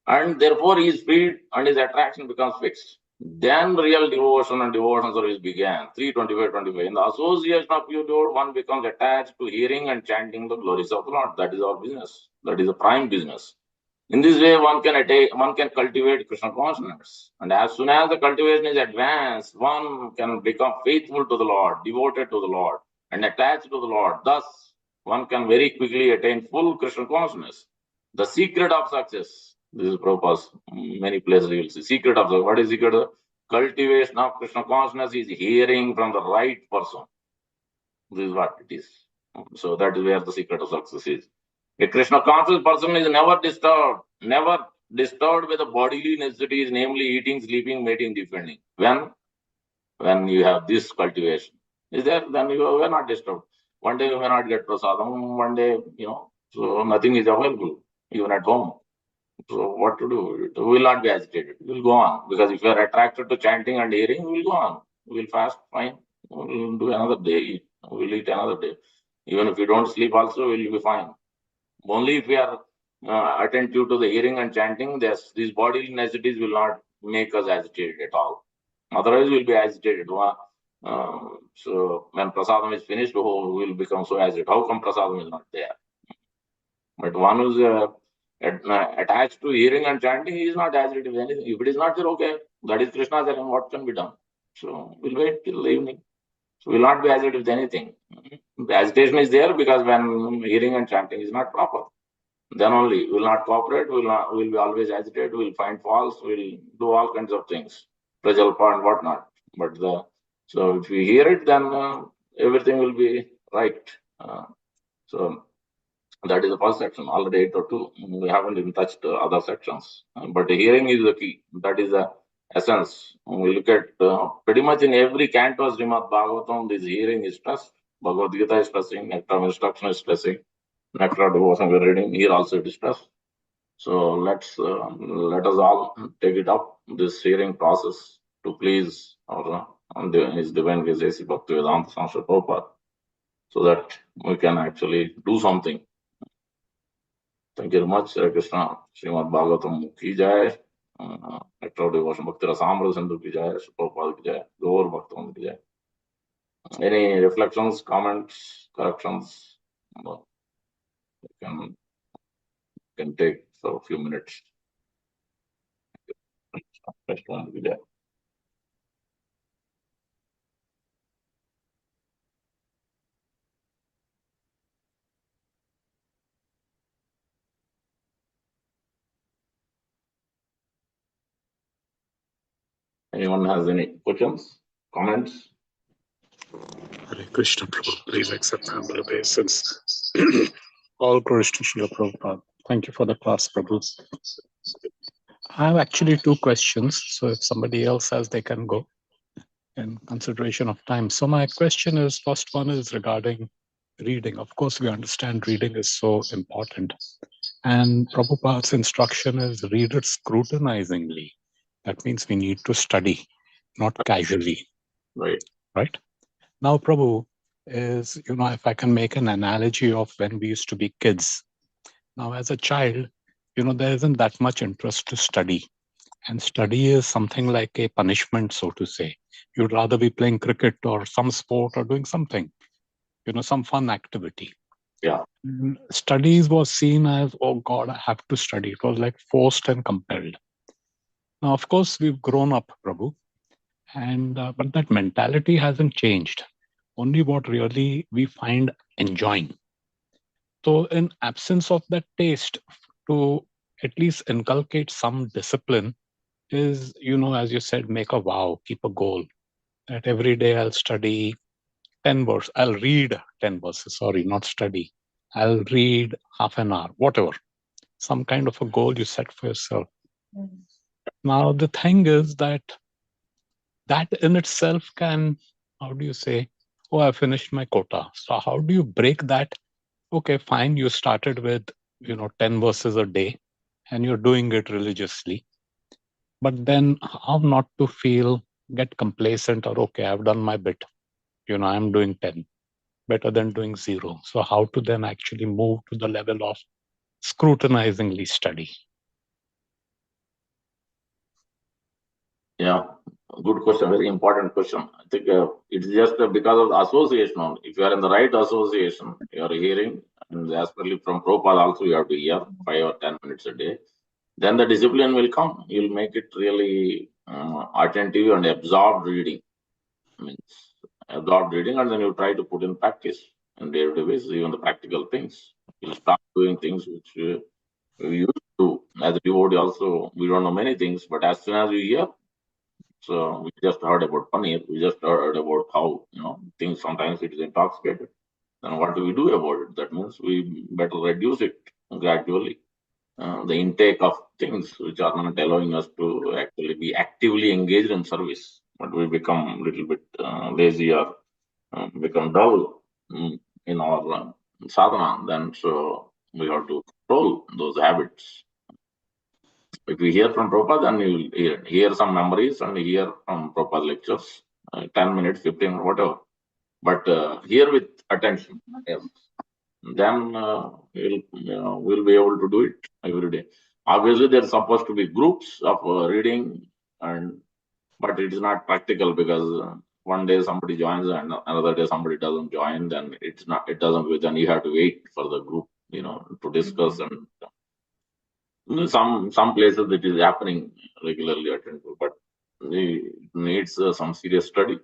And therefore, his speed and his attraction becomes fixed. Then real devotion and devotion service began. 3:25:25. In the association of pure devotee, one becomes attached to hearing and chanting the glories of the Lord. That is our business. That is the prime business. In this way, one can cultivate Krishna consciousness. And as soon as the cultivation is advanced, one can become faithful to the Lord, devoted to the Lord, and attached to the Lord. Thus, one can very quickly attain full Krishna consciousness. The secret of success. This is Prabhupada's many places you will see. Secret of success. What is secret? Cultivation of Krishna consciousness is hearing from the right person. This is what it is. So that is where the secret of success is. A Krishna conscious person is never disturbed with the bodily necessities, namely eating, sleeping, mating, defending. When you have this cultivation, is there, then you are not disturbed. One day you may not get prasadam, one day, so nothing is available, even at home. So what to do? You will not be agitated. You will go on. Because if you are attracted to chanting and hearing, you will go on. You will fast, fine. we'll do another day. We'll eat another day. Even if we don't sleep, also we'll be fine. Only if we are attentive to the hearing and chanting, these bodily necessities will not make us agitated at all. Otherwise, we'll be agitated. So when prasadam is finished, we'll become so agitated. How come prasadam is not there? But one who's attached to hearing and chanting, he is not agitated with anything. If it is not there, okay, that is Krishna's errand. What can be done? So we'll wait till the evening. So we'll not be agitated with anything. The agitation is there because when hearing and chanting is not proper, then only we'll not cooperate. We'll be always agitated. We'll find faults. We'll do all kinds of things, prajalpa and whatnot. But so if we hear it, then everything will be right. So that is the first section, already 8 or 2. We haven't even touched other sections. But hearing is the key. That is the essence. We look at pretty much in every canto of Srimad Bhagavatam, this hearing is stressed. Bhagavad Gita is stressing, nectar of instruction is stressing, nectar of devotion we're reading, here also it is stressed. So let us all take it up, this hearing process, to please our His Divine Grace A.C. Bhaktivedanta Swami Prabhupada, so that we can actually do something. Thank you very much. Hare Krishna. Srimad Bhagavatam ki jai. Nectar of Devotion Bhakti Rasamrita Sindhu ki jai. Prabhupada ki jai. Gaur Bhaktavan ki jai. Any reflections, comments, corrections? You can take for a few minutes. First one ki jai. Anyone has any questions, comments? Hare Krishna Prabhu, please accept humble obeisance. All glories to Srila Prabhupada. Thank you for the class, Prabhu. I have actually 2 questions, so if somebody else has, they can go in consideration of time. So my question is, first one is regarding reading. Of course, we understand reading is so important. And Prabhupada's instruction is read it scrutinizingly. That means we need to study, not casually. Right. Right? Now, Prabhu, is, if I can make an analogy of when we used to be kids. Now, as a child, there isn't that much interest to study. And study is something like a punishment, so to say. You'd rather be playing cricket or some sport or doing something, some fun activity. Yeah. Studies was seen as, oh God, I have to study. It was like forced and compelled. Now, of course, we've grown up, Prabhu, and but that mentality hasn't changed. Only what really we find enjoying. So, in absence of that taste, to at least inculcate some discipline is, as you said, make a vow, keep a goal that every day I'll study 10 verses. I'll read 10 verses, sorry, not study. I'll read half an hour, whatever. Some kind of a goal you set for yourself. Now, the thing is that in itself can, how do you say, oh, I finished my quota. So how do you break that? Okay, fine. You started with, 10 verses a day and you're doing it religiously. But then how not to get complacent or, okay, I've done my bit. I'm doing 10, better than doing 0. So how to then actually move to the level of scrutinizingly study? Yeah, good question. Very important question. I think it's just because of the association only. If you are in the right association, you are hearing, and as per from Prabhupada also, you have to hear 5 or 10 minutes a day. Then the discipline will come. You'll make it really attentive and absorbed reading. Means absorbed reading, and then you try to put in practice on day-to-day basis, even the practical things. You'll start doing things which we used to. As a devotee, also we don't know many things, but as soon as we hear. So we just heard about paneer. We just heard about how things sometimes it is intoxicated. Then what do we do about it? That means we better reduce it gradually. The intake of things which are not allowing us to actually be actively engaged in service, but we become a little bit lazy or become dull in our sadhana. Then so we have to control those habits. If we hear from Prabhupada, then you will hear some memories and hear from Prabhupada lectures. 10 minutes, 15 minutes, whatever. But here with attention, yes. Then we'll be able to do it every day. Obviously, there's supposed to be groups of reading, but it is not practical because one day somebody joins and another day somebody doesn't join. Then it doesn't. Then you have to wait for the group, to discuss. And some places it is happening regularly attend to, but it needs some serious study.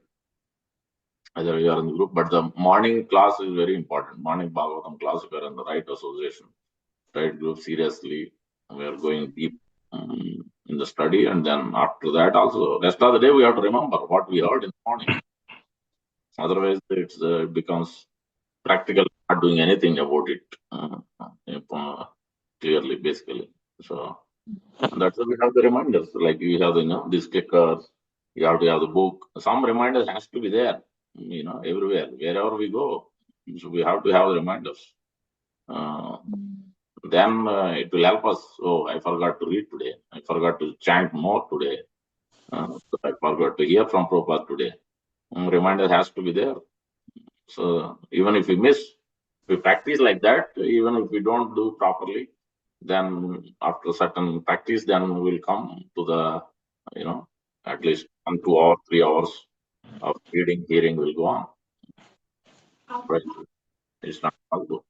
Either you are in the group, but the morning class is very important. Morning Bhagavatam class, if you are in the right association, right group, seriously, we are going deep in the study, and then after that also, rest of the day we have to remember what we heard in the morning. Otherwise, it becomes practical, not doing anything about it clearly, basically. So that's why we have the reminders, like you have these clickers, you have to have the book. Some reminders has to be there, everywhere, wherever we go. So we have to have the reminders. Then it will help us. Oh, I forgot to read today. I forgot to chant more today. I forgot to hear from Prabhupada today. Reminder has to be there. So even if we miss, we practice like that, even if we don't do properly, then after certain practice, then we'll come to the, at least 1, 2 hours, 3 hours of reading, hearing will go on. Right? It's not possible.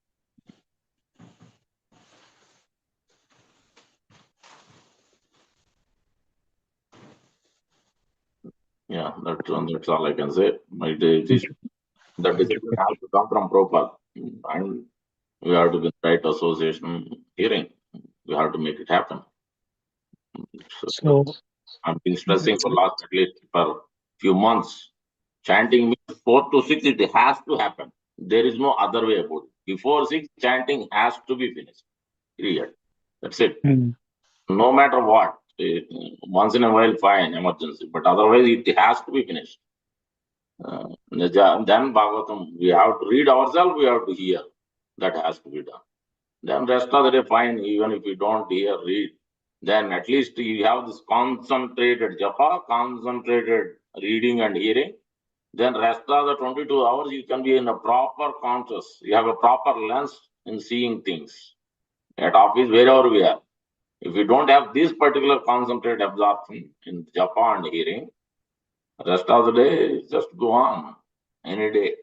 Yeah, that's all I can say. The discipline has to come from Prabhupada. And we have to be in the right association hearing. We have to make it happen. So I've been stressing for last at least for few months. Chanting means 4 to 6, it has to happen. There is no other way about it. Before 6, chanting has to be finished. Period. That's it. No matter what. Once in a while, fine, emergency. But otherwise, it has to be finished. Then Bhagavatam, we have to read ourselves, we have to hear. That has to be done. Then rest of the day, fine, even if you don't hear, read. Then at least you have this concentrated japa, concentrated reading and hearing. Then rest of the 22 hours, you can be in a proper conscious. You have a proper lens in seeing things. At office, wherever we are. If you don't have this particular concentrated absorption in japa and hearing, rest of the day, just go on any day,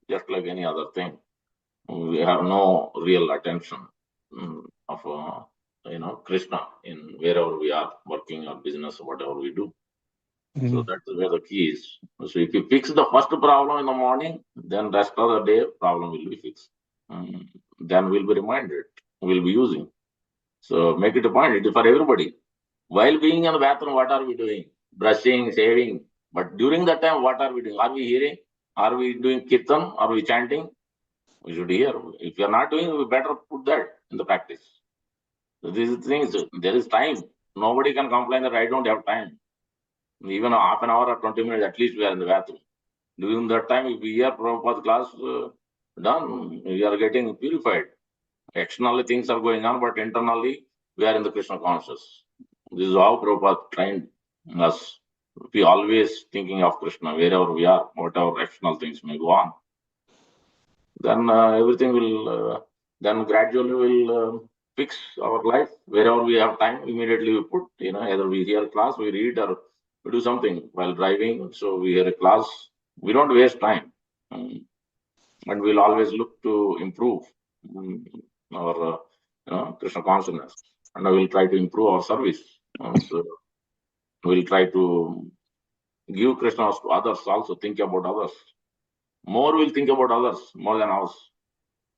just like any other thing. We have no real attention of Krishna in wherever we are working or business or whatever we do. So that's where the key is. So if you fix the first problem in the morning, then rest of the day problem will be fixed. Then we'll be reminded, we'll be using. So make it a point. It is for everybody. While being in the bathroom, what are we doing? Brushing, shaving. But during that time, what are we doing? Are we hearing? Are we doing kirtan? Are we chanting? We should hear. If you are not doing, we better put that in the practice. So these things, there is time. Nobody can complain that I don't have time. Even half an hour or 20 minutes, at least we are in the bathroom. During that time, if we hear Prabhupada's class, done, we are getting purified. Externally, things are going on, but internally, we are in the Krishna conscious. This is how Prabhupada trained us. We always thinking of Krishna, wherever we are, whatever external things may go on. Then everything will, then gradually will fix our life. Wherever we have time, immediately we put, either we hear class, we read, or we do something while driving. So we hear a class. We don't waste time. And we'll always look to improve our Krishna consciousness. And I will try to improve our service. So we'll try to give Krishna to others also, think about others. More we'll think about others more than us.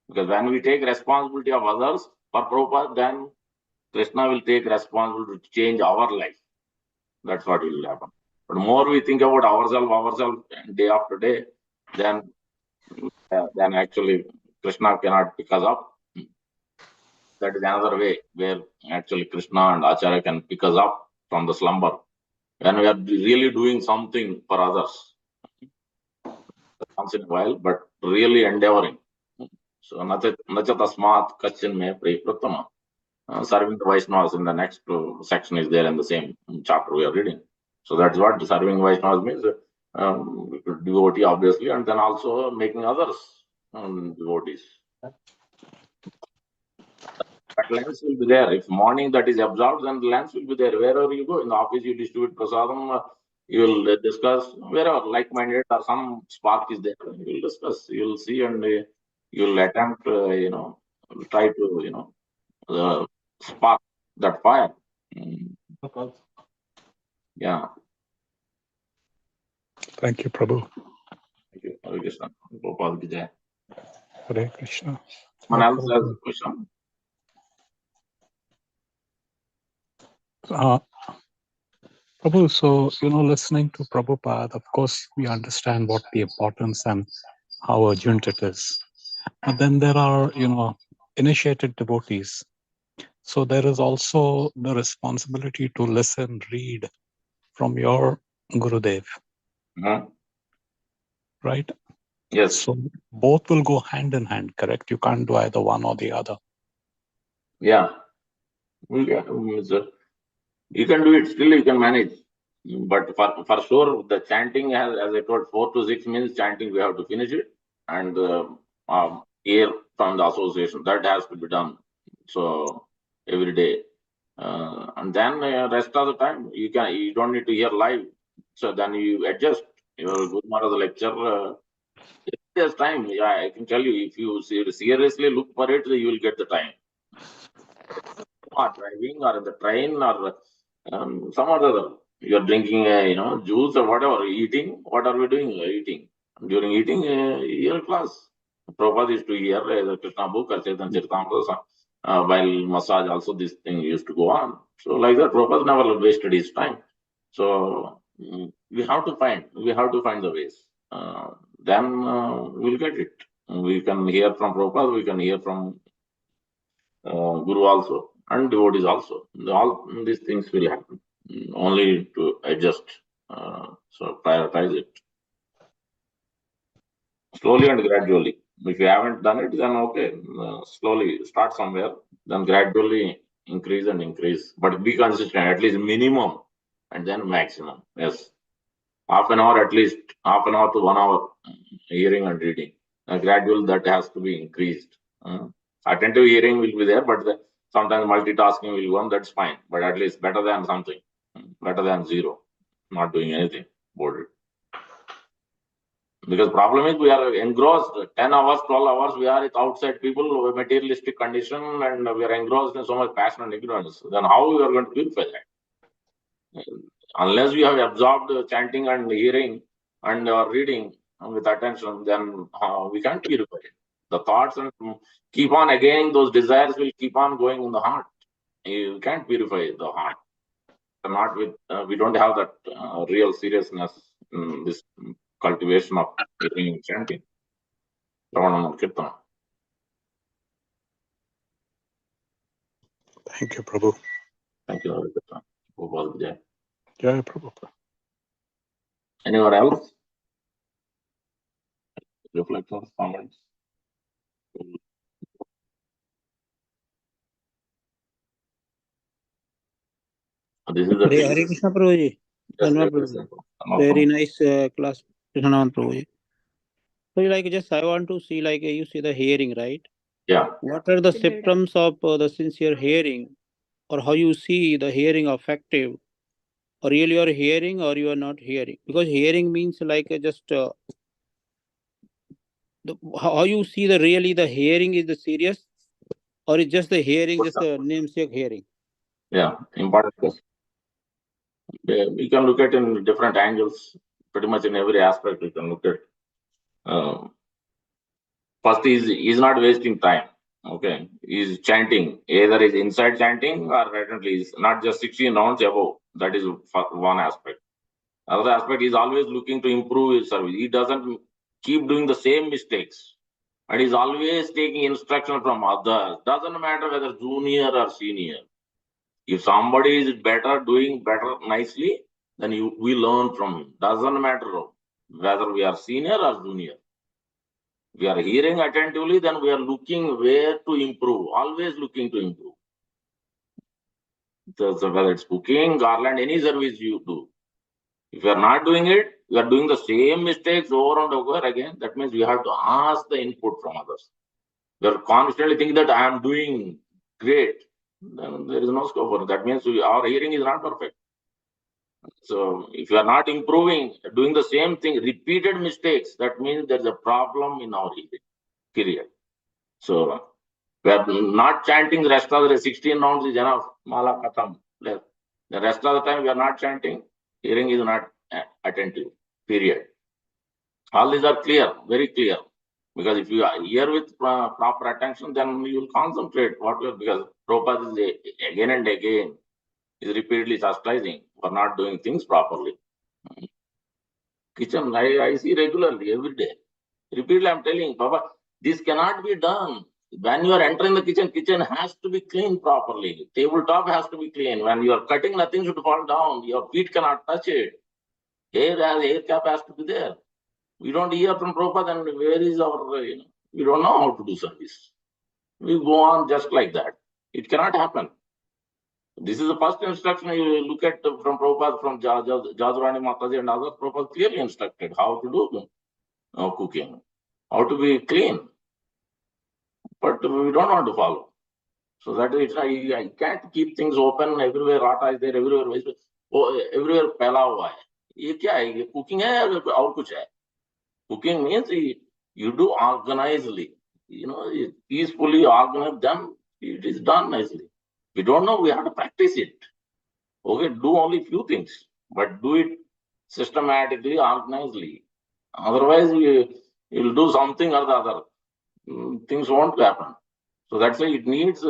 Because when we take responsibility of others for Prabhupada, then Krishna will take responsibility to change our life. That's what will happen. But more we think about ourselves day after day, then actually Krishna cannot pick us up. That is another way where actually Krishna and Acharya can pick us up from the slumber. When we are really doing something for others, once in a while, but really endeavoring. So, nacha tasmat kachin me serving the Vaishnavas in the next section is there in the same chapter we are reading. So that's what serving Vaishnavas means. Devotee, obviously, and then also making others devotees. But lamps will be there. If morning that is absorbed, then the lamps will be there. Wherever you go, in the office, you distribute prasadam, you will discuss. Wherever like-minded or some spark is there, you will discuss. You will see and you will attempt, try to, spark that fire. Yeah. Thank you, Prabhu. Thank you. Hare Krishna. Gopal ki jai. Hare Krishna. Someone else has a question? Prabhu, so, listening to Prabhupada, of course, we understand what the importance and how urgent it is. But then there are, initiated devotees. So there is also the responsibility to listen, read from your Gurudev, right? Yes. So both will go hand in hand, correct? You can't do either one or the other. Yeah. You can do it, still you can manage. But for sure, the chanting, has, as I told, 4 to 6 means chanting, we have to finish it. And hear from the association, that has to be done. So every day. And then rest of the time, you don't need to hear live. So then you adjust your Guru Maharaj lecture. There's time. Yeah, I can tell you, if you seriously look for it, you will get the time. Or driving or in the train or some other. You're drinking, juice or whatever, eating. What are we doing? Eating. During eating, hear class. Prabhupada used to hear the Krishna book or Chaitanya Charitamrita. While massage also, this thing used to go on. So like that, Prabhupada never wasted his time. So we have to find the ways. Then we'll get it. We can hear from Prabhupada, we can hear from Guru also, and devotees also. All these things will happen. Only to adjust. So prioritize it slowly and gradually. If you haven't done it, then okay, slowly start somewhere, then gradually increase and increase. But be consistent, at least minimum, and then maximum. Yes, half an hour at least, half an hour to 1 hour, hearing and reading. Gradual, that has to be increased. Attentive hearing will be there, but sometimes multitasking will go on. That's fine, but at least better than something, better than zero, not doing anything about it. Because problem is we are engrossed 10 hours, 12 hours, we are with outside people, materialistic condition, and we are engrossed in so much passion and ignorance. Then how we are going to purify that? Unless we have absorbed chanting and hearing and reading with attention, then we can't purify it. The thoughts and keep on again, those desires will keep on going in the heart. You can't purify the heart. Not with we don't have that real seriousness in this cultivation of hearing and chanting. Kirtan. Thank you, Prabhu. Thank you, Gopal Jai. Jai Prabhu. Anyone else? Reflections, comments? This is the Hare Krishna Prabhuji. Yes, Very nice class, Krishna Prabhuji. So, just I want to see, you see the hearing, right? Yeah. What are the symptoms of the sincere hearing, or how you see the hearing effective, or really you are hearing or you are not hearing? Because hearing means just how you see the really the hearing is the serious, or it's just the hearing, just the namesake hearing. Yeah, important question. We can look at in different angles, pretty much in every aspect. We can look at. First, he's not wasting time. Okay, he's chanting. Either is inside chanting or recently is not just 16 rounds above. That is one aspect. Another aspect is always looking to improve his service. He doesn't keep doing the same mistakes, and he's always taking instruction from others. Doesn't matter whether junior or senior. If somebody is doing better nicely, then we learn from him. Doesn't matter whether we are senior or junior. We are hearing attentively, then we are looking where to improve. Always looking to improve. So whether it's cooking, garland, any service you do, If you are not doing it, you are doing the same mistakes over and over again. That means you have to ask the input from others. You are constantly thinking that I am doing great. Then there is no scope for it. That means our hearing is not perfect. So if you are not improving, doing the same thing, repeated mistakes, that means there is a problem in our hearing. Period. So we are not chanting the rest of the 16 rounds is enough. Mala katham. The rest of the time we are not chanting, hearing is not attentive. Period. All these are clear, very clear. Because if you hear with proper attention, then you will concentrate what you are, because Prabhupada is again and again is repeatedly chastising for not doing things properly. Kitchen, I see regularly every day. Repeatedly, I'm telling Baba, this cannot be done. When you are entering the kitchen has to be cleaned properly. Tabletop has to be clean. When you are cutting, nothing should fall down. Your feet cannot touch it. Hair cap has to be there. We don't hear from Prabhupada, and where is our, we don't know how to do service. We go on just like that. It cannot happen. This is the first instruction you look at from Prabhupada, from Jadurani Mataji and others. Prabhupada clearly instructed how to do cooking, how to be clean. But we don't want to follow. So that is, I can't keep things open everywhere. Rata is there everywhere. Everywhere फैला हुआ है. ये क्या है? ये cooking है और कुछ है? Cooking means you do organizedly, peacefully organize them. It is done nicely. We don't know. We have to practice it. Okay, do only few things, but do it systematically, organizedly. Otherwise, you'll do something or the other. Things won't happen. So that's why it needs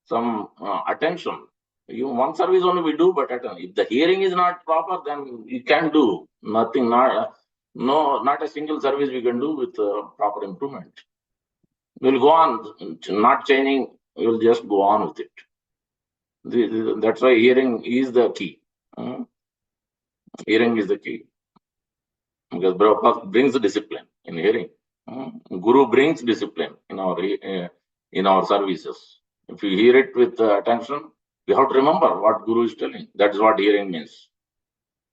some attention. One service only we do, but if the hearing is not proper, then you can't do nothing. Not a single service we can do with proper improvement. We'll go on, not changing. We'll just go on with it. That's why hearing is the key. Hearing is the key. Because Prabhupada brings the discipline in hearing. Guru brings discipline in our services. If you hear it with attention, you have to remember what Guru is telling. That's what hearing means.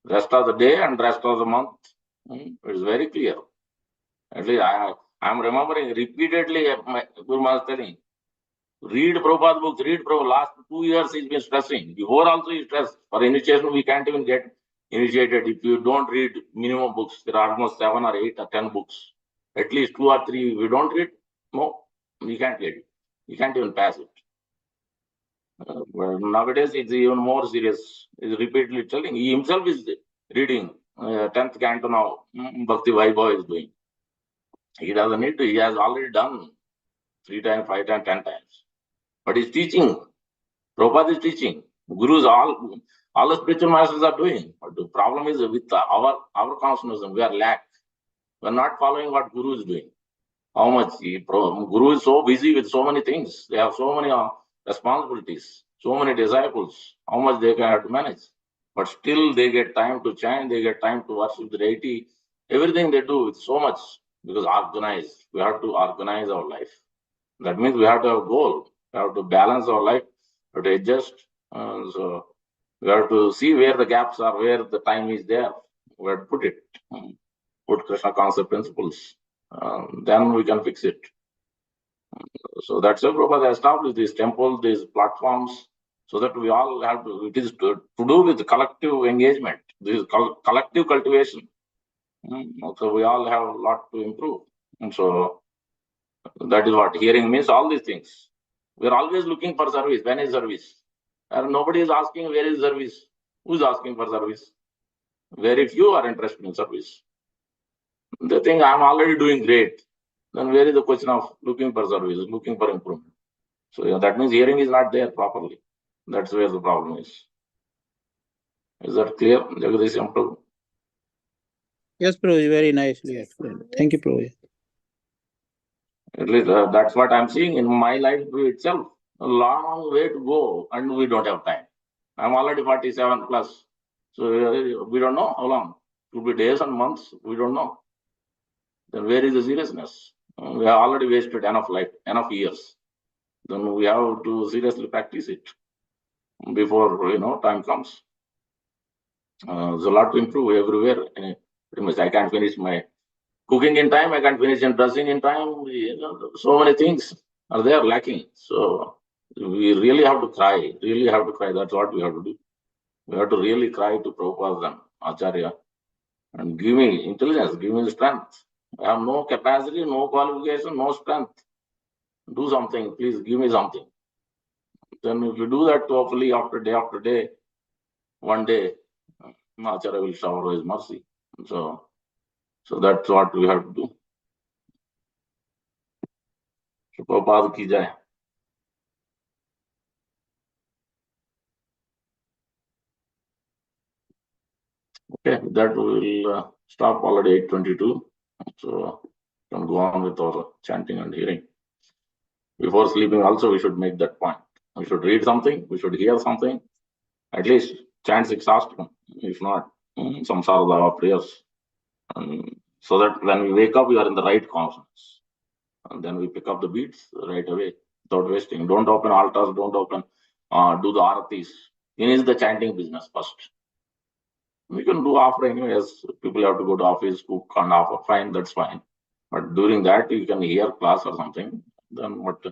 Rest of the day and rest of the month, it is very clear. At least I am remembering repeatedly. My Guru Maharaj telling, read Prabhupada books. Read Prabhupada. Last 2 years he's been stressing. Before also he stressed. For initiation we can't even get initiated if you don't read minimum books. There are almost 7 or 8 or 10 books. At least 2 or 3 we don't read. No, we can't get it. You can't even pass it. Well, nowadays it's even more serious. He's repeatedly telling. He himself is reading 10th canto now. Bhakti Vaibhava is doing. He doesn't need to. He has already done 3 times, 5 times, 10 times. But he's teaching. Prabhupada is teaching. Gurus, all the spiritual masters are doing. But the problem is with our consciousness, we are lack. We are not following what Guru is doing. How much? Guru is so busy with so many things. They have so many responsibilities, so many disciples. How much they can have to manage? But still they get time to chant, they get time to worship the deity. Everything they do with so much, because organized. We have to organize our life. That means we have to have a goal. We have to balance our life, we have to adjust. So we have to see where the gaps are, where the time is there. We have to put it. Put Krishna concept principles. Then we can fix it. So that's why Prabhupada established these temples, these platforms, so that we all have to, it is to do with collective engagement. This is collective cultivation. So we all have a lot to improve. And so that is what hearing means, all these things. We're always looking for service. When is service? And nobody is asking where is service. Who's asking for service? Very few are interested in service. They think I'm already doing great. Then where is the question of looking for service, looking for improvement? So that means hearing is not there properly. That's where the problem is. Is that clear, Jagadish Prabhu? Yes, Prabhuji, very nicely explained. Thank you, Prabhuji. At least that's what I'm seeing in my life itself. A long way to go, and we don't have time. I'm already 47 plus. So we don't know how long. It could be days and months. We don't know. Then where is the seriousness? We have already wasted enough life, enough years. Then we have to seriously practice it before time comes. There's a lot to improve everywhere. Pretty much, I can't finish my cooking in time. I can't finish and dressing in time. So many things are there lacking. So we really have to cry. Really have to cry. That's what we have to do. We have to really cry to Prabhupada and Acharya and give me intelligence, give me strength. I have no capacity, no qualification, no strength. Do something, please give me something. Then if you do that, hopefully after day, one day, Acharya will shower his mercy. So that's what we have to do. So Prabhupada ki jai. Okay, that will stop already 8:22. So can go on with our chanting and hearing. Before sleeping, also we should make that point. We should read something. We should hear something. At least chant 6 ashtakam. If not, some Saradava prayers. So that when we wake up, we are in the right consciousness. And then we pick up the beats right away without wasting. Don't open altars. Don't open. Do the aratis. Finish the chanting business first. We can do after anyway, as people have to go to office, cook and offer, fine, that's fine. But during that, you can hear class or something. Then what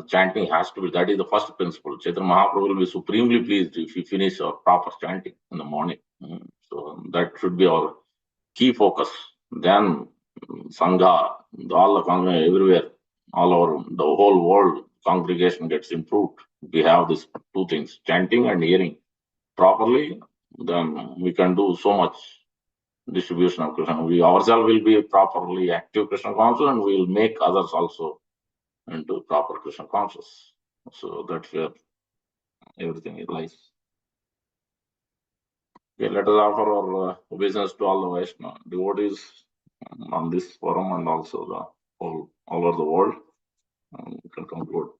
chanting has to be, that is the first principle. Chaitanya Mahaprabhu will be supremely pleased if you finish our proper chanting in the morning. So that should be our key focus. Then Sangha, all the congregation everywhere, all over the whole world, congregation gets improved. We have these two things, chanting and hearing properly, then we can do so much distribution of Krishna. We ourselves will be properly active Krishna conscious, and we will make others also into proper Krishna conscious. So that's where everything lies. Okay, let us offer our obeisance to all the Vaishnava devotees on this forum and also the all over the world. We can conclude.